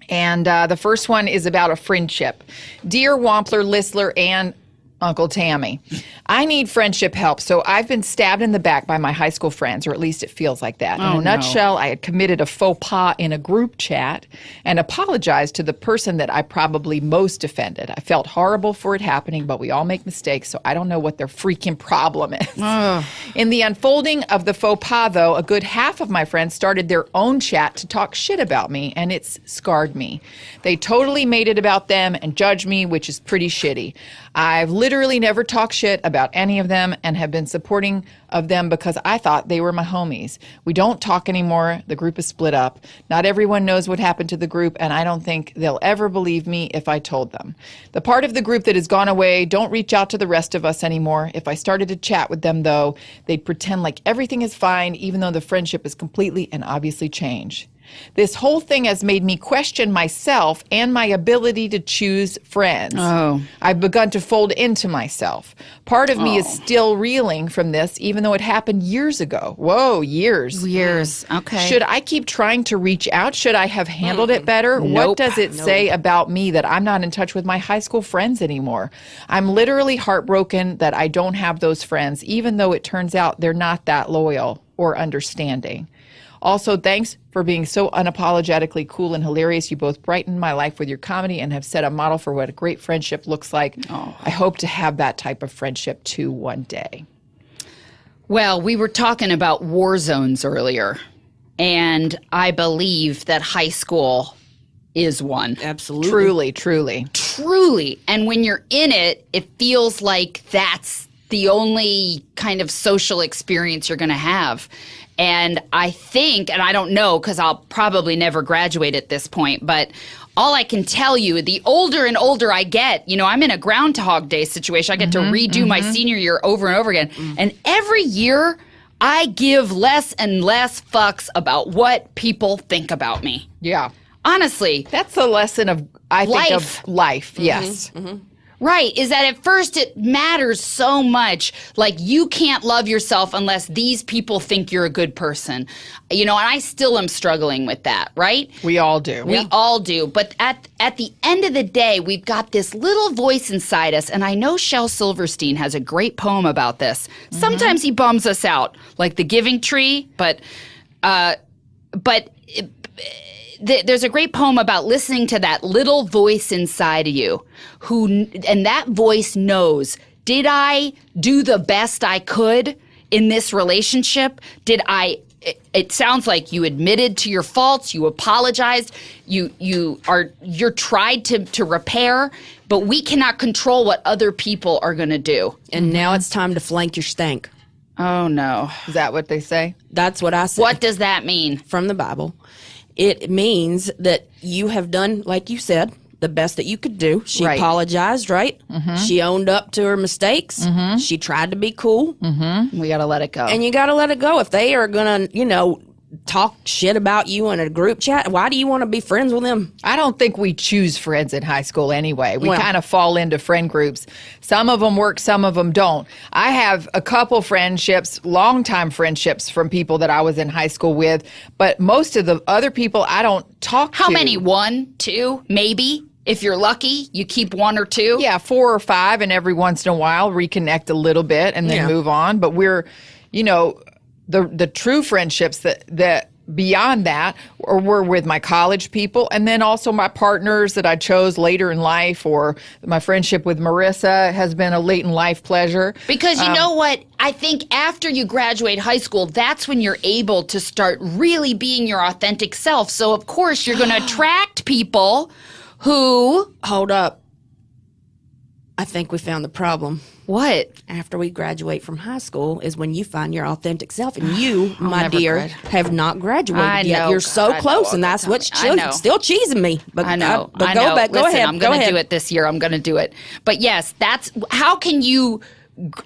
[SPEAKER 2] And the first one is about a friendship. Dear Wompler, Listler, and Uncle Tammy, I need friendship help. So I've been stabbed in the back by my high school friends, or at least it feels like that. In a nutshell, I had committed a faux pas in a group chat and apologized to the person that I probably most offended. I felt horrible for it happening, but we all make mistakes, so I don't know what their freaking problem is. In the unfolding of the faux pas, though, a good half of my friends started their own chat to talk shit about me, and it's scarred me. They totally made it about them and judged me, which is pretty shitty. I've literally never talked shit about any of them and have been supporting of them because I thought they were my homies. We don't talk anymore. The group is split up. Not everyone knows what happened to the group, and I don't think they'll ever believe me if I told them. The part of the group that has gone away don't reach out to the rest of us anymore. If I started to chat with them, though, they'd pretend like everything is fine, even though the friendship is completely and obviously changed. This whole thing has made me question myself and my ability to choose friends.
[SPEAKER 1] Oh.
[SPEAKER 2] I've begun to fold into myself. Part of me is still reeling from this, even though it happened years ago. Whoa, years.
[SPEAKER 1] Years. Okay.
[SPEAKER 2] Should I keep trying to reach out? Should I have handled it better? What
[SPEAKER 1] Nope.
[SPEAKER 2] does it say about me that I'm not in touch with my high school friends anymore? I'm literally heartbroken that I don't have those friends, even though it turns out they're not that loyal or understanding. Also, thanks for being so unapologetically cool and hilarious. You both brighten my life with your comedy and have set a model for what a great friendship looks like. I hope to have that type of friendship too one day.
[SPEAKER 1] Well, we were talking about war zones earlier, and I believe that high school is one.
[SPEAKER 3] Absolutely.
[SPEAKER 2] Truly, truly.
[SPEAKER 1] Truly. And when you're in it, it feels like that's the only kind of social experience you're going to have. And I think, and I don't know because I'll probably never graduate at this point, but all I can tell you, the older and older I get, you know, I'm in a Groundhog Day situation. I get to redo my senior year over and over again. And every year, I give less and less fucks about what people think about me.
[SPEAKER 2] Yeah.
[SPEAKER 1] Honestly.
[SPEAKER 2] That's a lesson of, I think,
[SPEAKER 1] Life.
[SPEAKER 2] of life. Yes.
[SPEAKER 1] Right, is that at first it matters so much. Like, you can't love yourself unless these people think you're a good person. You know, and I still am struggling with that, right?
[SPEAKER 2] We all do.
[SPEAKER 1] We all do. But at the end of the day, we've got this little voice inside us. And I know Shel Silverstein has a great poem about this. Sometimes he bums us out, like the Giving Tree. But there's a great poem about listening to that little voice inside of you and that voice knows, did I do the best I could in this relationship? It sounds like you admitted to your faults, you apologized, you're tried to repair, but we cannot control what other people are going to do.
[SPEAKER 3] And now it's time to flank your stank.
[SPEAKER 1] Oh no.
[SPEAKER 2] Is that what they say?
[SPEAKER 3] That's what I say.
[SPEAKER 1] What does that mean?
[SPEAKER 3] From the Bible. It means that you have done, like you said, the best that you could do. She
[SPEAKER 2] Right.
[SPEAKER 3] apologized, right? She owned up to her mistakes. She tried to be cool.
[SPEAKER 1] We got to let it go.
[SPEAKER 3] And you got to let it go. If they are going to, talk shit about you in a group chat, why do you want to be friends with them?
[SPEAKER 2] I don't think we choose friends in high school anyway. We
[SPEAKER 3] Well-
[SPEAKER 2] kind of fall into friend groups. Some of them work, some of them don't. I have a couple friendships, longtime friendships from people that I was in high school with, but most of the other people I don't talk to.
[SPEAKER 1] How many? 1, 2, maybe? If you're lucky, you keep 1 or 2?
[SPEAKER 2] Yeah, 4 or 5, and every once in a while reconnect a little bit and then
[SPEAKER 3] Yeah.
[SPEAKER 2] move on. But we're, the true friendships that beyond that were with my college people, and then also my partners that I chose later in life, or my friendship with Marissa has been a late in life pleasure.
[SPEAKER 1] Because you know what? I think after you graduate high school, that's when you're able to start really being your authentic self. So, of course, you're going to attract people who...
[SPEAKER 3] Hold up. I think we found the problem.
[SPEAKER 1] What?
[SPEAKER 3] After we graduate from high school is when you find your authentic self. And you, my
[SPEAKER 1] never
[SPEAKER 3] dear,
[SPEAKER 1] grad.
[SPEAKER 3] have not graduated
[SPEAKER 1] I
[SPEAKER 3] yet.
[SPEAKER 1] know,
[SPEAKER 3] You're so
[SPEAKER 1] God, I know,
[SPEAKER 3] close, and
[SPEAKER 1] okay,
[SPEAKER 3] that's what's
[SPEAKER 1] I know.
[SPEAKER 3] still cheesing me. But
[SPEAKER 1] I know.
[SPEAKER 3] But
[SPEAKER 1] I
[SPEAKER 3] go
[SPEAKER 1] know.
[SPEAKER 3] back. Go
[SPEAKER 1] Listen,
[SPEAKER 3] ahead.
[SPEAKER 1] I'm
[SPEAKER 3] Go
[SPEAKER 1] going to
[SPEAKER 3] ahead.
[SPEAKER 1] do it this year. I'm going to do it. But yes, that's how can you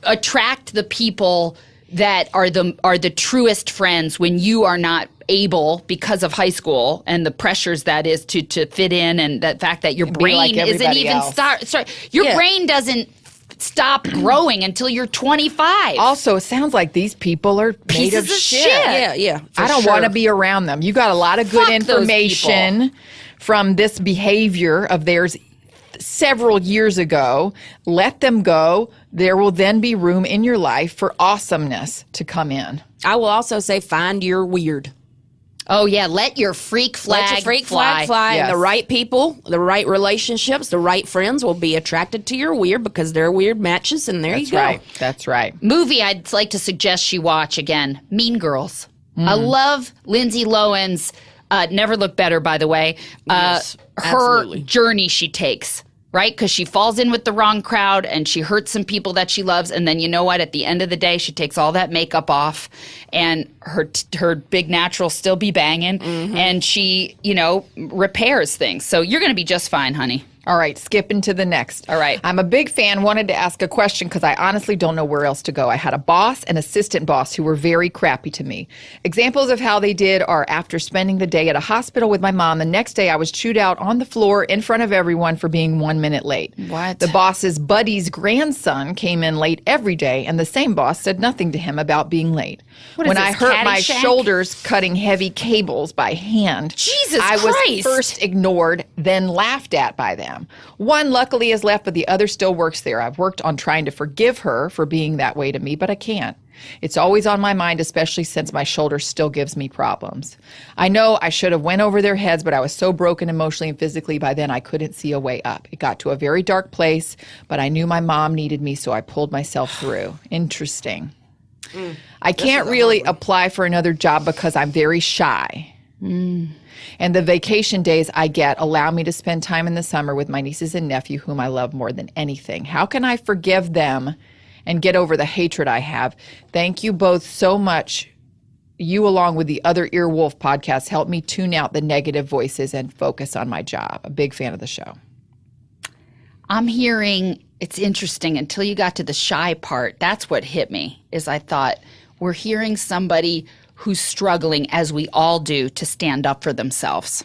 [SPEAKER 1] attract the people that are the truest friends when you are not able, because of high school and the pressures that is to fit in, and the fact that your
[SPEAKER 2] be
[SPEAKER 1] brain
[SPEAKER 2] like
[SPEAKER 1] isn't
[SPEAKER 2] everybody
[SPEAKER 1] even
[SPEAKER 2] else.
[SPEAKER 1] your
[SPEAKER 3] Yeah.
[SPEAKER 1] brain doesn't stop growing until you're 25.
[SPEAKER 2] Also, it sounds like these people are made
[SPEAKER 1] Pieces
[SPEAKER 2] of
[SPEAKER 1] of
[SPEAKER 2] shit.
[SPEAKER 1] shit.
[SPEAKER 3] Yeah.
[SPEAKER 2] I don't want to be around them. You got a lot of good
[SPEAKER 1] Fuck those
[SPEAKER 2] information from this behavior of theirs several years ago. Let them go. There will then be room in your life for awesomeness to come in.
[SPEAKER 3] I will also say, find your weird.
[SPEAKER 1] Oh yeah, let your freak flag
[SPEAKER 3] Let your freak
[SPEAKER 1] fly.
[SPEAKER 3] flag fly.
[SPEAKER 2] Yes.
[SPEAKER 3] And the right people, the right relationships, the right friends will be attracted to your weird because they're weird matches. And there you go.
[SPEAKER 2] Right. That's right.
[SPEAKER 1] Movie I'd like to suggest she watch again, Mean Girls. I love Lindsay Lohan's Never Look Better, by the way.
[SPEAKER 3] Yes,
[SPEAKER 1] her
[SPEAKER 3] absolutely.
[SPEAKER 1] journey she takes, right? Because she falls in with the wrong crowd and she hurts some people that she loves. And then you know what? At the end of the day, she takes all that makeup off and her big natural still be banging. And she, repairs things. So you're going to be just fine, honey.
[SPEAKER 2] All right, skipping to the next.
[SPEAKER 1] All right.
[SPEAKER 2] I'm a big fan, wanted to ask a question because I honestly don't know where else to go. I had a boss and assistant boss who were very crappy to me. Examples of how they did are after spending the day at a hospital with my mom, the next day I was chewed out on the floor in front of everyone for being 1 minute late.
[SPEAKER 1] What?
[SPEAKER 2] The boss's buddy's grandson came in late every day, and the same boss said nothing to him about being late.
[SPEAKER 1] What is
[SPEAKER 2] When
[SPEAKER 1] this,
[SPEAKER 2] I hurt my
[SPEAKER 1] Caddyshack?
[SPEAKER 2] shoulders cutting heavy cables by hand,
[SPEAKER 1] Jesus
[SPEAKER 2] I was
[SPEAKER 1] Christ.
[SPEAKER 2] first ignored, then laughed at by them. One luckily has left, but the other still works there. I've worked on trying to forgive her for being that way to me, but I can't. It's always on my mind, especially since my shoulder still gives me problems. I know I should have went over their heads, but I was so broken emotionally and physically by then I couldn't see a way up. It got to a very dark place, but I knew my mom needed me, so I pulled myself through. Interesting. I can't really apply for another job because I'm very shy. And the vacation days I get allow me to spend time in the summer with my nieces and nephew, whom I love more than anything. How can I forgive them and get over the hatred I have? Thank you both so much. You, along with the other Earwolf podcasts, help me tune out the negative voices and focus on my job. A big fan of the show.
[SPEAKER 1] I'm hearing, it's interesting, until you got to the shy part, that's what hit me, is I thought, we're hearing somebody who's struggling, as we all do, to stand up for themselves.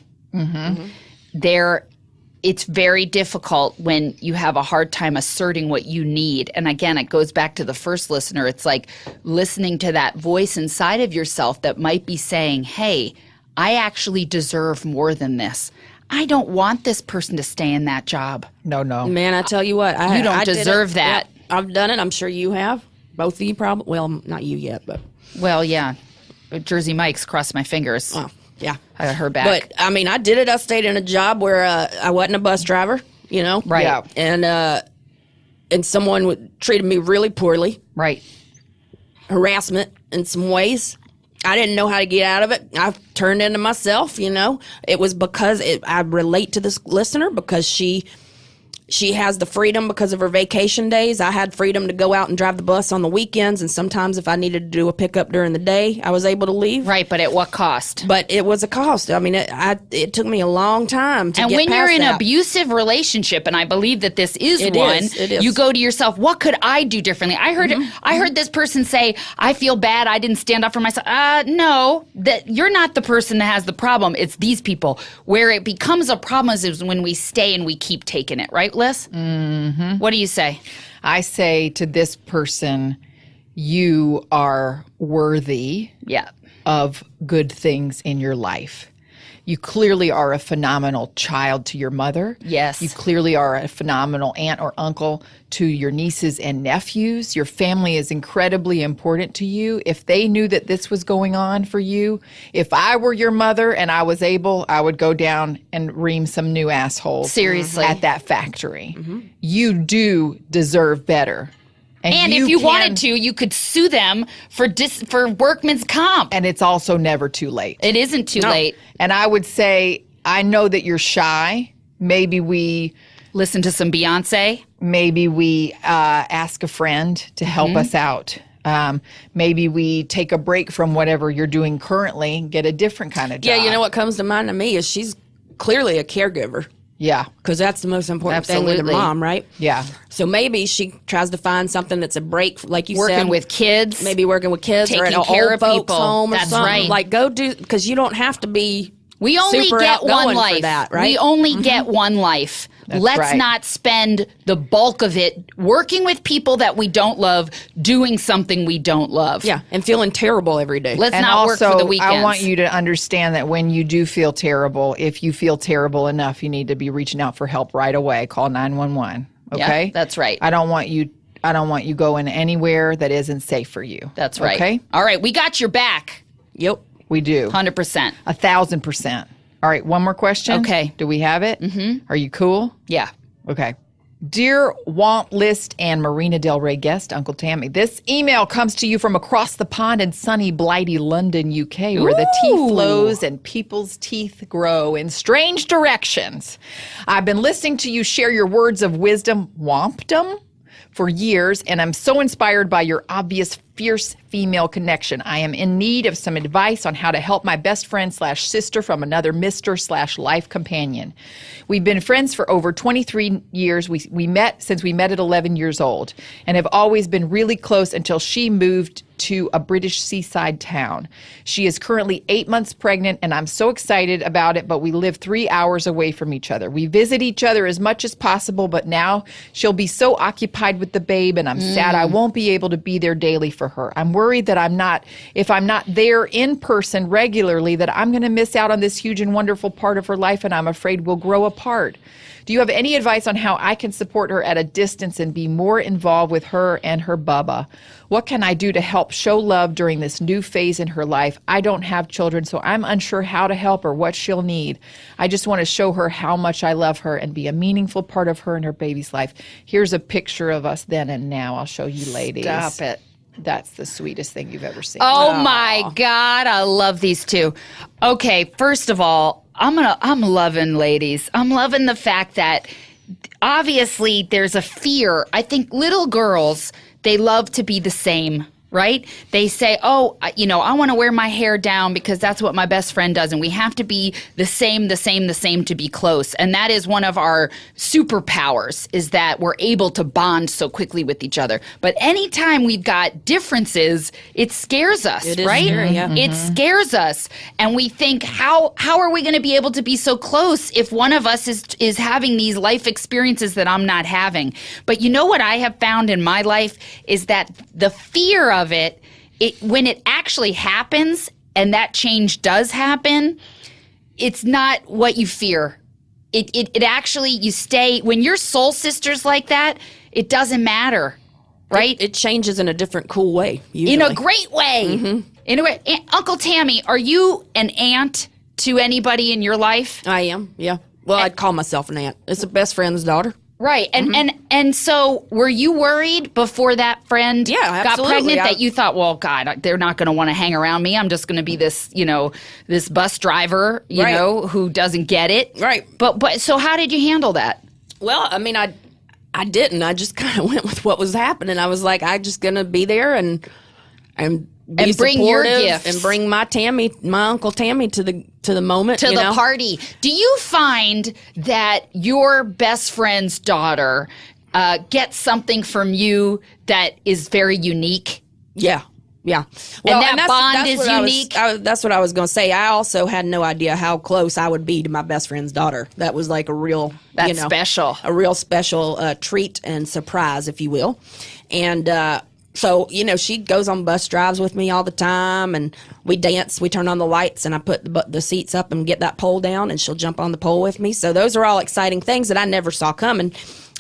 [SPEAKER 1] It's very difficult when you have a hard time asserting what you need. And again, it goes back to the first listener. It's like listening to that voice inside of yourself that might be saying, hey, I actually deserve more than this. I don't want this person to stay in that job.
[SPEAKER 2] No.
[SPEAKER 3] Man, I tell you what.
[SPEAKER 1] You don't
[SPEAKER 3] I did
[SPEAKER 1] deserve
[SPEAKER 3] it.
[SPEAKER 1] that.
[SPEAKER 3] Yep, I've done it. I'm sure you have. Both of you probably. Well, not you yet, but.
[SPEAKER 1] Well, yeah. Jersey Mike's crossed my fingers.
[SPEAKER 3] Oh, yeah.
[SPEAKER 1] I got her back.
[SPEAKER 3] But, I mean, I did it. I stayed in a job where I wasn't a bus driver, you know?
[SPEAKER 1] Right.
[SPEAKER 3] Yeah. And someone treated me really poorly.
[SPEAKER 1] Right.
[SPEAKER 3] Harassment in some ways. I didn't know how to get out of it. I turned into myself, you know. It was because I relate to this listener because she has the freedom because of her vacation days. I had freedom to go out and drive the bus on the weekends, and sometimes if I needed to do a pickup during the day, I was able to leave.
[SPEAKER 1] Right, but at what cost?
[SPEAKER 3] But it was a cost. I mean, it took me a long time to
[SPEAKER 1] And
[SPEAKER 3] get
[SPEAKER 1] when you're
[SPEAKER 3] past
[SPEAKER 1] in an
[SPEAKER 3] that.
[SPEAKER 1] abusive relationship, and I believe that this is
[SPEAKER 3] It
[SPEAKER 1] one,
[SPEAKER 3] is, it is.
[SPEAKER 1] you go to yourself, what could I do differently? I heard this person say, I feel bad, I didn't stand up for myself. No, that you're not the person that has the problem. It's these people. Where it becomes a problem is when we stay and we keep taking it. Right, Liz? What do you say?
[SPEAKER 2] I say to this person, you are worthy
[SPEAKER 1] Yeah.
[SPEAKER 2] of good things in your life. You clearly are a phenomenal child to your mother.
[SPEAKER 1] Yes.
[SPEAKER 2] You clearly are a phenomenal aunt or uncle to your nieces and nephews. Your family is incredibly important to you. If they knew that this was going on for you, if I were your mother and I was able, I would go down and ream some new assholes.
[SPEAKER 1] Seriously.
[SPEAKER 2] At that factory. You do deserve better.
[SPEAKER 1] And if you wanted to, you could sue them for workman's comp.
[SPEAKER 2] And it's also never too late.
[SPEAKER 1] It isn't too late.
[SPEAKER 2] And I would say, I know that you're shy. Maybe we
[SPEAKER 1] Listen to some Beyonce.
[SPEAKER 2] ask a friend to help us out. Maybe we take a break from whatever you're doing currently and get a different kind of job.
[SPEAKER 3] Yeah, you know what comes to mind to me is she's clearly a caregiver.
[SPEAKER 2] Yeah.
[SPEAKER 3] Because that's the most important thing with
[SPEAKER 1] Absolutely.
[SPEAKER 3] her mom, right?
[SPEAKER 2] Yeah.
[SPEAKER 3] So maybe she tries to find something that's a break, like you said.
[SPEAKER 1] Working with kids.
[SPEAKER 3] Maybe working with kids or at
[SPEAKER 1] Taking
[SPEAKER 3] an
[SPEAKER 1] care
[SPEAKER 3] old
[SPEAKER 1] of
[SPEAKER 3] folks
[SPEAKER 1] people.
[SPEAKER 3] home or
[SPEAKER 1] That's
[SPEAKER 3] something.
[SPEAKER 1] right.
[SPEAKER 3] Like go do, because you don't have to be
[SPEAKER 1] We only
[SPEAKER 3] super
[SPEAKER 1] get
[SPEAKER 3] outgoing
[SPEAKER 1] one life.
[SPEAKER 3] for that, right?
[SPEAKER 1] We only get one life. Let's
[SPEAKER 2] right.
[SPEAKER 1] not spend the bulk of it working with people that we don't love, doing something we don't love.
[SPEAKER 3] Yeah, and feeling terrible every day.
[SPEAKER 1] Let's
[SPEAKER 2] And
[SPEAKER 1] not work
[SPEAKER 2] also,
[SPEAKER 1] for the weekends.
[SPEAKER 2] I want you to understand that when you do feel terrible, if you feel terrible enough, you need to be reaching out for help right away. Call 911. Okay?
[SPEAKER 1] Yeah, that's right.
[SPEAKER 2] I don't want you going anywhere that isn't safe for you.
[SPEAKER 1] That's right.
[SPEAKER 2] Okay?
[SPEAKER 1] All right, we got your back.
[SPEAKER 3] Yep.
[SPEAKER 2] We do.
[SPEAKER 1] 100%.
[SPEAKER 2] 1,000%. All right, one more question.
[SPEAKER 1] Okay.
[SPEAKER 2] Do we have it? Mm-hmm. Are you cool?
[SPEAKER 1] Yeah.
[SPEAKER 2] Okay. Dear Womp List and Marina Del Rey guest, Uncle Tammy, this email comes to you from across the pond in sunny, blighty London, UK, where the tea flows and people's teeth grow in strange directions. I've been listening to you share your words of wisdom, wompdom, for years, and I'm so inspired by your obvious fierce female connection. I am in need of some advice on how to help my best friend / sister from another Mr. / life companion. We've been friends for over 23 years. We met since we met at 11 years old and have always been really close until she moved to a British seaside town. She is currently 8 months pregnant, and I'm so excited about it, but we live 3 hours away from each other. We visit each other as much as possible, but now she'll be so occupied with the babe, and I'm sad I won't be able to be there daily for her. I'm worried that if I'm not there in person regularly, that I'm going to miss out on this huge and wonderful part of her life, and I'm afraid we'll grow apart. Do you have any advice on how I can support her at a distance and be more involved with her and her bubba? What can I do to help show love during this new phase in her life? I don't have children, so I'm unsure how to help her, what she'll need. I just want to show her how much I love her and be a meaningful part of her and her baby's life. Here's a picture of us then and now. I'll show you ladies.
[SPEAKER 1] Stop it.
[SPEAKER 2] That's the sweetest thing you've ever seen.
[SPEAKER 1] Oh my God, I love these two. Okay, first of all, I'm loving ladies. I'm loving the fact that obviously there's a fear. I think little girls, they love to be the same, right? They say, oh, I want to wear my hair down because that's what my best friend does. And we have to be the same to be close. And that is one of our superpowers, is that we're able to bond so quickly with each other. But anytime we've got differences, it scares us,
[SPEAKER 3] It is
[SPEAKER 1] right?
[SPEAKER 3] scary, yeah.
[SPEAKER 1] It scares us. And we think, how are we going to be able to be so close if one of us is having these life experiences that I'm not having? But you know what I have found in my life is that the fear of it, when it actually happens and that change does happen, it's not what you fear. It actually, you stay, when you're soul sisters like that, it doesn't matter, right?
[SPEAKER 3] It changes in a different, cool way. Usually.
[SPEAKER 1] In a great way. In a way. Uncle Tammy, are you an aunt to anybody in your life?
[SPEAKER 3] I am, yeah. Well, I'd call myself an aunt. It's a best friend's daughter.
[SPEAKER 1] Right. And so were you worried before that friend got
[SPEAKER 3] absolutely.
[SPEAKER 1] pregnant that you thought, well, God, they're not going to want to hang around me. I'm just going to be this, this bus driver, who doesn't get it.
[SPEAKER 3] Right.
[SPEAKER 1] But so how did you handle that?
[SPEAKER 3] Well, I mean, I didn't. I just kind of went with what was happening. I was like, I'm just going to be there and be
[SPEAKER 1] bring your
[SPEAKER 3] supportive
[SPEAKER 1] gifts
[SPEAKER 3] and bring my Uncle Tammy to the moment,
[SPEAKER 1] to the party. Do you find that your best friend's daughter gets something from you that is very unique?
[SPEAKER 3] Yeah. Yeah. Well,
[SPEAKER 1] and that bond is unique?
[SPEAKER 3] That's what I was going to say. I also had no idea how close I would be to my best friend's daughter. That was like a real,
[SPEAKER 1] special.
[SPEAKER 3] A real special treat and surprise, if you will. And, so, she goes on bus drives with me all the time, and we dance. We turn on the lights, and I put the seats up and get that pole down, and she'll jump on the pole with me. So those are all exciting things that I never saw coming.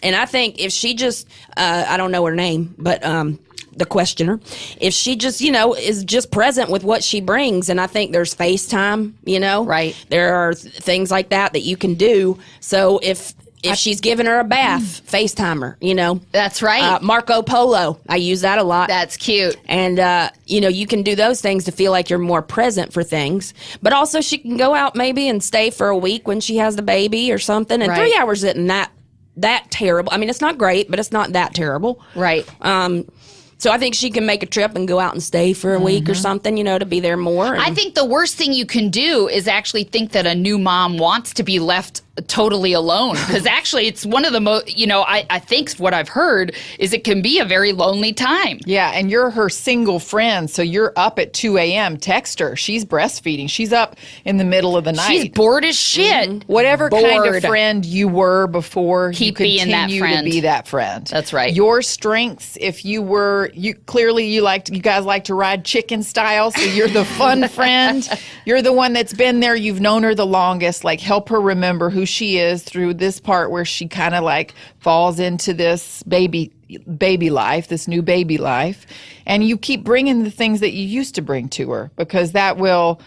[SPEAKER 3] And I think if she just, I don't know her name, but the questioner, if she just, is just present with what she brings, and I think there's FaceTime,
[SPEAKER 1] Right.
[SPEAKER 3] There are things like that you can do. So if she's giving her a bath, FaceTime her,
[SPEAKER 1] That's right.
[SPEAKER 3] Marco Polo. I use that a lot.
[SPEAKER 1] That's cute.
[SPEAKER 3] And, you can do those things to feel like you're more present for things. But also she can go out maybe and stay for a week when she has the baby or something. And
[SPEAKER 1] Right.
[SPEAKER 3] 3 hours isn't that terrible. I mean, it's not great, but it's not that terrible.
[SPEAKER 1] Right.
[SPEAKER 3] So I think she can make a trip and go out and stay for a week or something, to be there more.
[SPEAKER 1] I think the worst thing you can do is actually think that a new mom wants to be left totally alone, because actually it's one of the most, I think what I've heard is it can be a very lonely time.
[SPEAKER 2] Yeah, and you're her single friend, so you're up at 2 a.m. Text her. She's breastfeeding. She's up in the middle of the night.
[SPEAKER 1] She's bored as shit.
[SPEAKER 2] Whatever kind of
[SPEAKER 1] Bored.
[SPEAKER 2] friend you were before,
[SPEAKER 1] Keep
[SPEAKER 2] you
[SPEAKER 1] being that
[SPEAKER 2] continue
[SPEAKER 1] friend.
[SPEAKER 2] to be that friend.
[SPEAKER 1] That's right.
[SPEAKER 2] Your strengths, if you guys like to ride chicken style, so you're the fun friend. You're the one that's been there. You've known her the longest. Like, help her remember who she is through this part where she kind of like falls into this baby life, this new baby life, and you keep bringing the things that you used to bring to her, because that will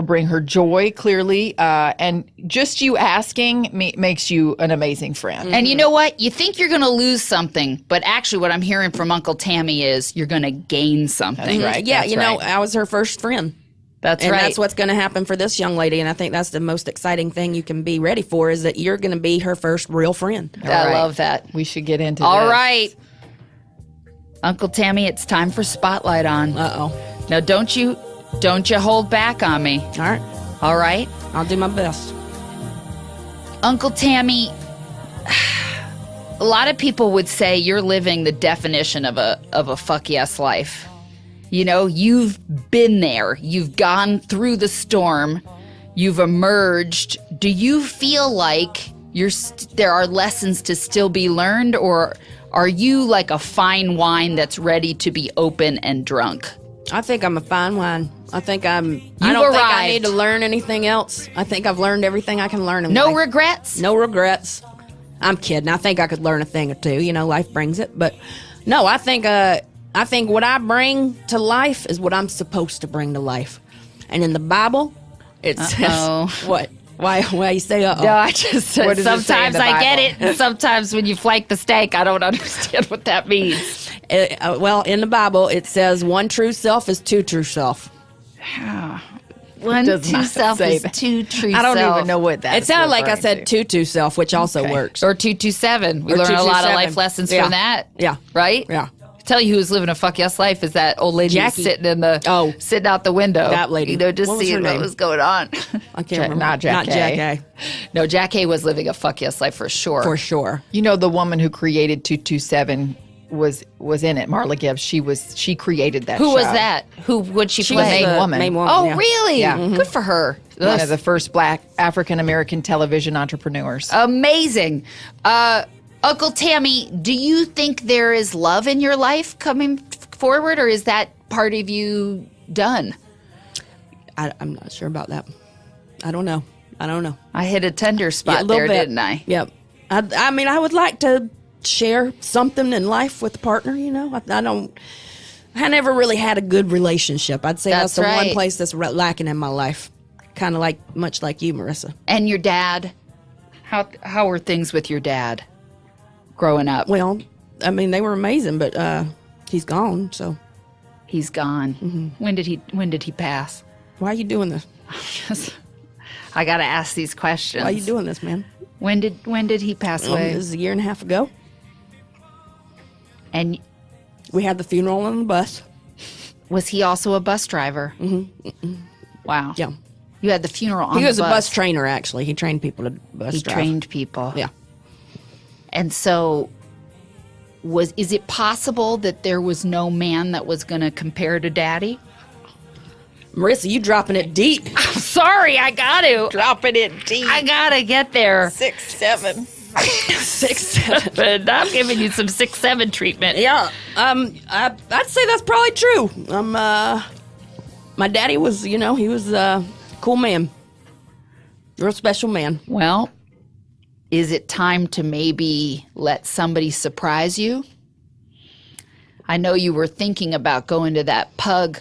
[SPEAKER 2] bring her joy, clearly, and just you asking makes you an amazing friend.
[SPEAKER 1] And you know what? You think you're going to lose something, but actually what I'm hearing from Uncle Tammy is you're going to gain something.
[SPEAKER 2] That's right.
[SPEAKER 3] Yeah,
[SPEAKER 2] That's right.
[SPEAKER 3] I was her first friend.
[SPEAKER 1] That's
[SPEAKER 3] And
[SPEAKER 1] right.
[SPEAKER 3] that's what's going to happen for this young lady. And I think that's the most exciting thing you can be ready for, is that you're going to be her first real friend.
[SPEAKER 1] I love that.
[SPEAKER 2] We should get into
[SPEAKER 1] All
[SPEAKER 2] this.
[SPEAKER 1] right. Uncle Tammy, it's time for Spotlight on.
[SPEAKER 3] Uh-oh.
[SPEAKER 1] Now, don't you hold back on me.
[SPEAKER 3] All right.
[SPEAKER 1] All right?
[SPEAKER 3] I'll do my best.
[SPEAKER 1] Uncle Tammy, a lot of people would say you're living the definition of a fuck yes life. You know, you've been there. You've gone through the storm. You've emerged. Do you feel like there are lessons to still be learned, or are you like a fine wine that's ready to be open and drunk?
[SPEAKER 3] I think I'm a fine wine. I think I don't think
[SPEAKER 1] arrived.
[SPEAKER 3] I need to learn anything else. I think I've learned everything I can learn in
[SPEAKER 1] No
[SPEAKER 3] life.
[SPEAKER 1] regrets?
[SPEAKER 3] No regrets. I'm kidding. I think I could learn a thing or two. You know, life brings it. But no, I think what I bring to life is what I'm supposed to bring to life. And in the Bible, it says what? Why you say uh-oh?
[SPEAKER 1] No, I just said
[SPEAKER 2] What does it say in
[SPEAKER 1] sometimes
[SPEAKER 2] the
[SPEAKER 1] I get
[SPEAKER 2] Bible?
[SPEAKER 1] it, and sometimes when you flank the steak, I don't understand what that means.
[SPEAKER 3] Well, in the Bible, it says one true self is two true self.
[SPEAKER 1] One
[SPEAKER 2] does
[SPEAKER 1] true
[SPEAKER 2] not
[SPEAKER 1] self
[SPEAKER 2] say
[SPEAKER 1] is
[SPEAKER 2] that.
[SPEAKER 1] two true
[SPEAKER 2] I don't
[SPEAKER 1] self.
[SPEAKER 2] even know what that
[SPEAKER 3] It
[SPEAKER 2] is
[SPEAKER 3] sounded like I
[SPEAKER 2] referring
[SPEAKER 3] said
[SPEAKER 2] to.
[SPEAKER 3] two self, which also
[SPEAKER 2] Okay.
[SPEAKER 3] works.
[SPEAKER 1] Or 227. We
[SPEAKER 3] Or
[SPEAKER 1] learn a lot of
[SPEAKER 3] 227.
[SPEAKER 1] life lessons
[SPEAKER 3] Yeah.
[SPEAKER 1] from that.
[SPEAKER 3] Yeah.
[SPEAKER 1] Right?
[SPEAKER 3] Yeah.
[SPEAKER 1] Tell you who's living a fuck yes life is that old lady who's
[SPEAKER 3] Jackie.
[SPEAKER 1] sitting out the window.
[SPEAKER 3] That lady.
[SPEAKER 1] You know, just
[SPEAKER 3] What was her
[SPEAKER 1] seeing what
[SPEAKER 3] name?
[SPEAKER 1] was going on.
[SPEAKER 3] I can't remember.
[SPEAKER 2] not Jack
[SPEAKER 3] Not
[SPEAKER 2] A.
[SPEAKER 3] Jack
[SPEAKER 1] No, Jack A was living a fuck yes life for sure.
[SPEAKER 3] A. For sure.
[SPEAKER 2] You know, the woman who created 227 was in it. Marla Gibbs. She created that.
[SPEAKER 1] Who
[SPEAKER 2] show.
[SPEAKER 1] was that? Who would she
[SPEAKER 3] She
[SPEAKER 1] play?
[SPEAKER 3] was
[SPEAKER 2] main
[SPEAKER 3] the
[SPEAKER 2] woman.
[SPEAKER 3] main woman.
[SPEAKER 1] Oh,
[SPEAKER 3] yeah.
[SPEAKER 1] really?
[SPEAKER 2] Yeah.
[SPEAKER 1] Good for her.
[SPEAKER 2] One of the first Black African American television entrepreneurs.
[SPEAKER 1] Amazing. Uncle Tammy, do you think there is love in your life coming forward, or is that part of you done?
[SPEAKER 3] I'm not sure about that. I don't know.
[SPEAKER 1] I hit a tender spot
[SPEAKER 3] Yeah, a little
[SPEAKER 1] there,
[SPEAKER 3] bit.
[SPEAKER 1] didn't I?
[SPEAKER 3] Yep. I mean, I would like to share something in life with a partner, you know. I never really had a good relationship. I'd say that's the one
[SPEAKER 1] right.
[SPEAKER 3] place that's lacking in my life. Kind of much like you, Marissa.
[SPEAKER 1] And your dad? How were things with your dad growing up?
[SPEAKER 3] Well, I mean, they were amazing, but he's gone, so.
[SPEAKER 1] He's gone.
[SPEAKER 3] Mm-hmm.
[SPEAKER 1] When did he pass?
[SPEAKER 3] Why are you doing this?
[SPEAKER 1] I got to ask these questions.
[SPEAKER 3] Why are you doing this, man?
[SPEAKER 1] When did he pass away?
[SPEAKER 3] This is a year and a half ago.
[SPEAKER 1] And
[SPEAKER 3] We had the funeral on the bus.
[SPEAKER 1] was he also a bus driver? Mm-hmm. Wow.
[SPEAKER 3] Yeah.
[SPEAKER 1] You had the funeral on the bus.
[SPEAKER 3] He was a bus trainer, actually. He trained people to bus
[SPEAKER 1] He
[SPEAKER 3] drive.
[SPEAKER 1] trained people.
[SPEAKER 3] Yeah.
[SPEAKER 1] And so is it possible that there was no man that was going to compare to Daddy?
[SPEAKER 3] Marissa, you dropping it deep.
[SPEAKER 1] Sorry, I got to.
[SPEAKER 2] Dropping it deep.
[SPEAKER 1] I got to get there.
[SPEAKER 2] 6, 7.
[SPEAKER 3] 6, 7.
[SPEAKER 1] I'm giving you some 6-7 treatment.
[SPEAKER 3] Yeah. I'd say that's probably true. My daddy was, he was a cool man. Real special man.
[SPEAKER 1] Well, is it time to maybe let somebody surprise you? I know you were thinking about going to that pug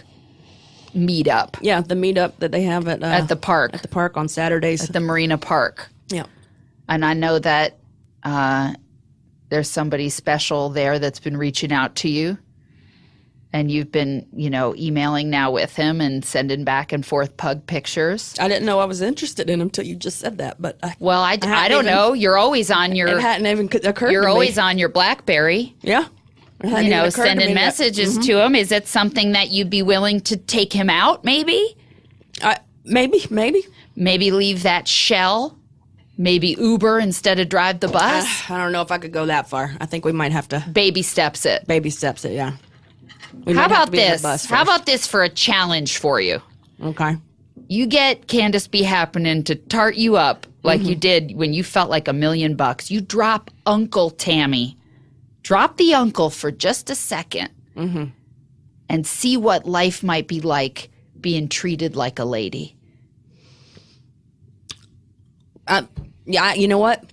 [SPEAKER 1] meetup
[SPEAKER 3] Yeah, the meetup that they have at
[SPEAKER 1] at the park,
[SPEAKER 3] At the park on Saturdays.
[SPEAKER 1] at the Marina Park.
[SPEAKER 3] Yeah.
[SPEAKER 1] And I know that there's somebody special there that's been reaching out to you. And you've been, emailing now with him and sending back and forth pug pictures.
[SPEAKER 3] I didn't know I was interested in him until you just said that, but
[SPEAKER 1] Well, I don't know. You're always on
[SPEAKER 3] it
[SPEAKER 1] your
[SPEAKER 3] hadn't even occurred
[SPEAKER 1] you're
[SPEAKER 3] to me.
[SPEAKER 1] always on your BlackBerry.
[SPEAKER 3] Yeah. It hadn't even occurred to
[SPEAKER 1] Sending
[SPEAKER 3] me that-
[SPEAKER 1] messages to him. Is it something that you'd be willing to take him out? Maybe
[SPEAKER 3] Maybe.
[SPEAKER 1] maybe leave that shell. Maybe Uber instead of drive the bus.
[SPEAKER 3] I don't know if I could go that far. I think we might have to
[SPEAKER 1] Baby steps it.
[SPEAKER 3] baby steps it, yeah. We
[SPEAKER 1] How
[SPEAKER 3] might have to
[SPEAKER 1] about
[SPEAKER 3] be on the
[SPEAKER 1] this?
[SPEAKER 3] bus
[SPEAKER 1] How
[SPEAKER 3] first.
[SPEAKER 1] about this for a challenge for you?
[SPEAKER 3] Okay.
[SPEAKER 1] You get Candace Be Happening to tart you up like
[SPEAKER 3] Mm-hmm.
[SPEAKER 1] you did when you felt like $1 million. You drop Uncle Tammy. Drop the uncle for just a second
[SPEAKER 3] Mm-hmm.
[SPEAKER 1] and see what life might be like being treated like a lady.
[SPEAKER 3] Yeah, you know what?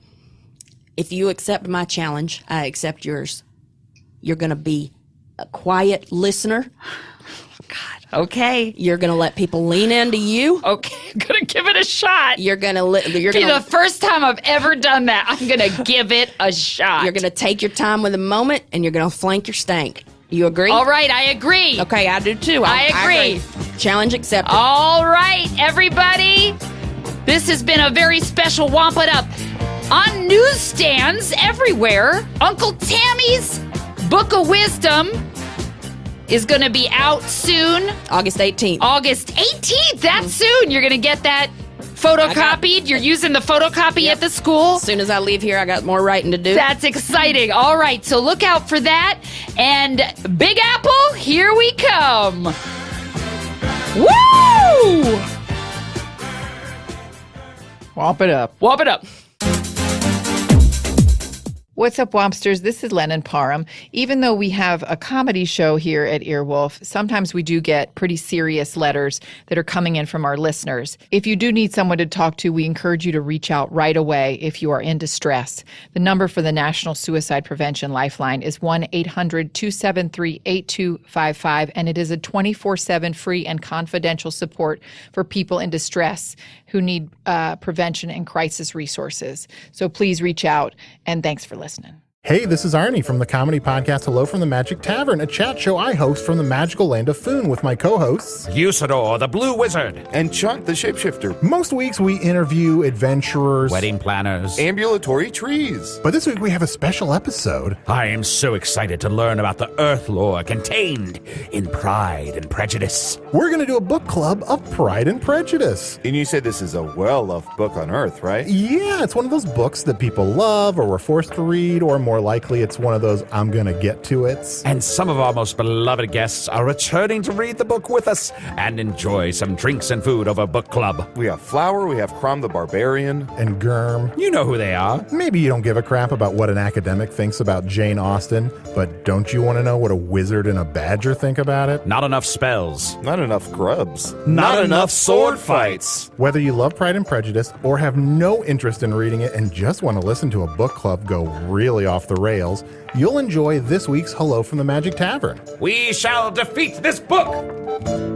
[SPEAKER 3] If you accept my challenge, I accept yours. You're going to be a quiet listener.
[SPEAKER 1] Okay.
[SPEAKER 3] You're going to let people lean into you.
[SPEAKER 1] Okay, I'm going to give it a shot.
[SPEAKER 3] You're going to
[SPEAKER 1] Be the first time I've ever done that. I'm going to give it a shot.
[SPEAKER 3] you're going to take your time with a moment and you're going to flank your stank. You agree?
[SPEAKER 1] All right, I agree.
[SPEAKER 3] Okay, I do too.
[SPEAKER 1] I agree.
[SPEAKER 3] Challenge accepted.
[SPEAKER 1] All right, everybody. This has been a very special Womp It Up. On newsstands everywhere, Uncle Tammy's Book of Wisdom is going to be out soon.
[SPEAKER 3] August 18th.
[SPEAKER 1] August 18th. That's soon. You're going to get that photocopied. You're using the photocopy at the school.
[SPEAKER 3] As soon as I leave here, I got more writing to do.
[SPEAKER 1] That's exciting. All right, so look out for that. And Big Apple, here we come. Woo!
[SPEAKER 2] Womp it up.
[SPEAKER 1] Womp it up.
[SPEAKER 2] What's up, Wompsters? This is Lennon Parham. Even though we have a comedy show here at Earwolf, sometimes we do get pretty serious letters that are coming in from our listeners. If you do need someone to talk to, we encourage you to reach out right away if you are in distress. The number for the National Suicide Prevention Lifeline is 1-800-273-8255, and it is a 24/7 free and confidential support for people in distress who need prevention and crisis resources. So please reach out, and thanks for listening.
[SPEAKER 5] Hey, this is Arnie from the comedy podcast Hello from the Magic Tavern, a chat show I host from the magical land of Foon with my co-hosts
[SPEAKER 6] Usador, the Blue Wizard,
[SPEAKER 7] and Chunt, the shapeshifter.
[SPEAKER 5] Most weeks we interview adventurers,
[SPEAKER 6] wedding planners,
[SPEAKER 7] Ambulatory trees.
[SPEAKER 5] but this week we have a special episode.
[SPEAKER 6] I am so excited to learn about the Earth lore contained in Pride and Prejudice.
[SPEAKER 5] We're going to do a book club of Pride and Prejudice.
[SPEAKER 7] And you said this is a well-loved book on Earth, right?
[SPEAKER 5] Yeah, it's one of those books that people love or were forced to read, or more likely it's one of those I'm gonna get to it's.
[SPEAKER 6] And some of our most beloved guests are returning to read the book with us and enjoy some drinks and food over book club.
[SPEAKER 7] We have Flower, we have Crom the Barbarian.
[SPEAKER 5] And Germ.
[SPEAKER 6] You know who they are.
[SPEAKER 5] Maybe you don't give a crap about what an academic thinks about Jane Austen, but don't you want to know what a wizard and a badger think about it?
[SPEAKER 6] Not enough spells.
[SPEAKER 7] Not enough grubs.
[SPEAKER 6] Not enough sword fights.
[SPEAKER 5] Whether you love Pride and Prejudice or have no interest in reading it and just want to listen to a book club go really off the rails, you'll enjoy this week's Hello from the Magic Tavern.
[SPEAKER 6] We shall defeat this book.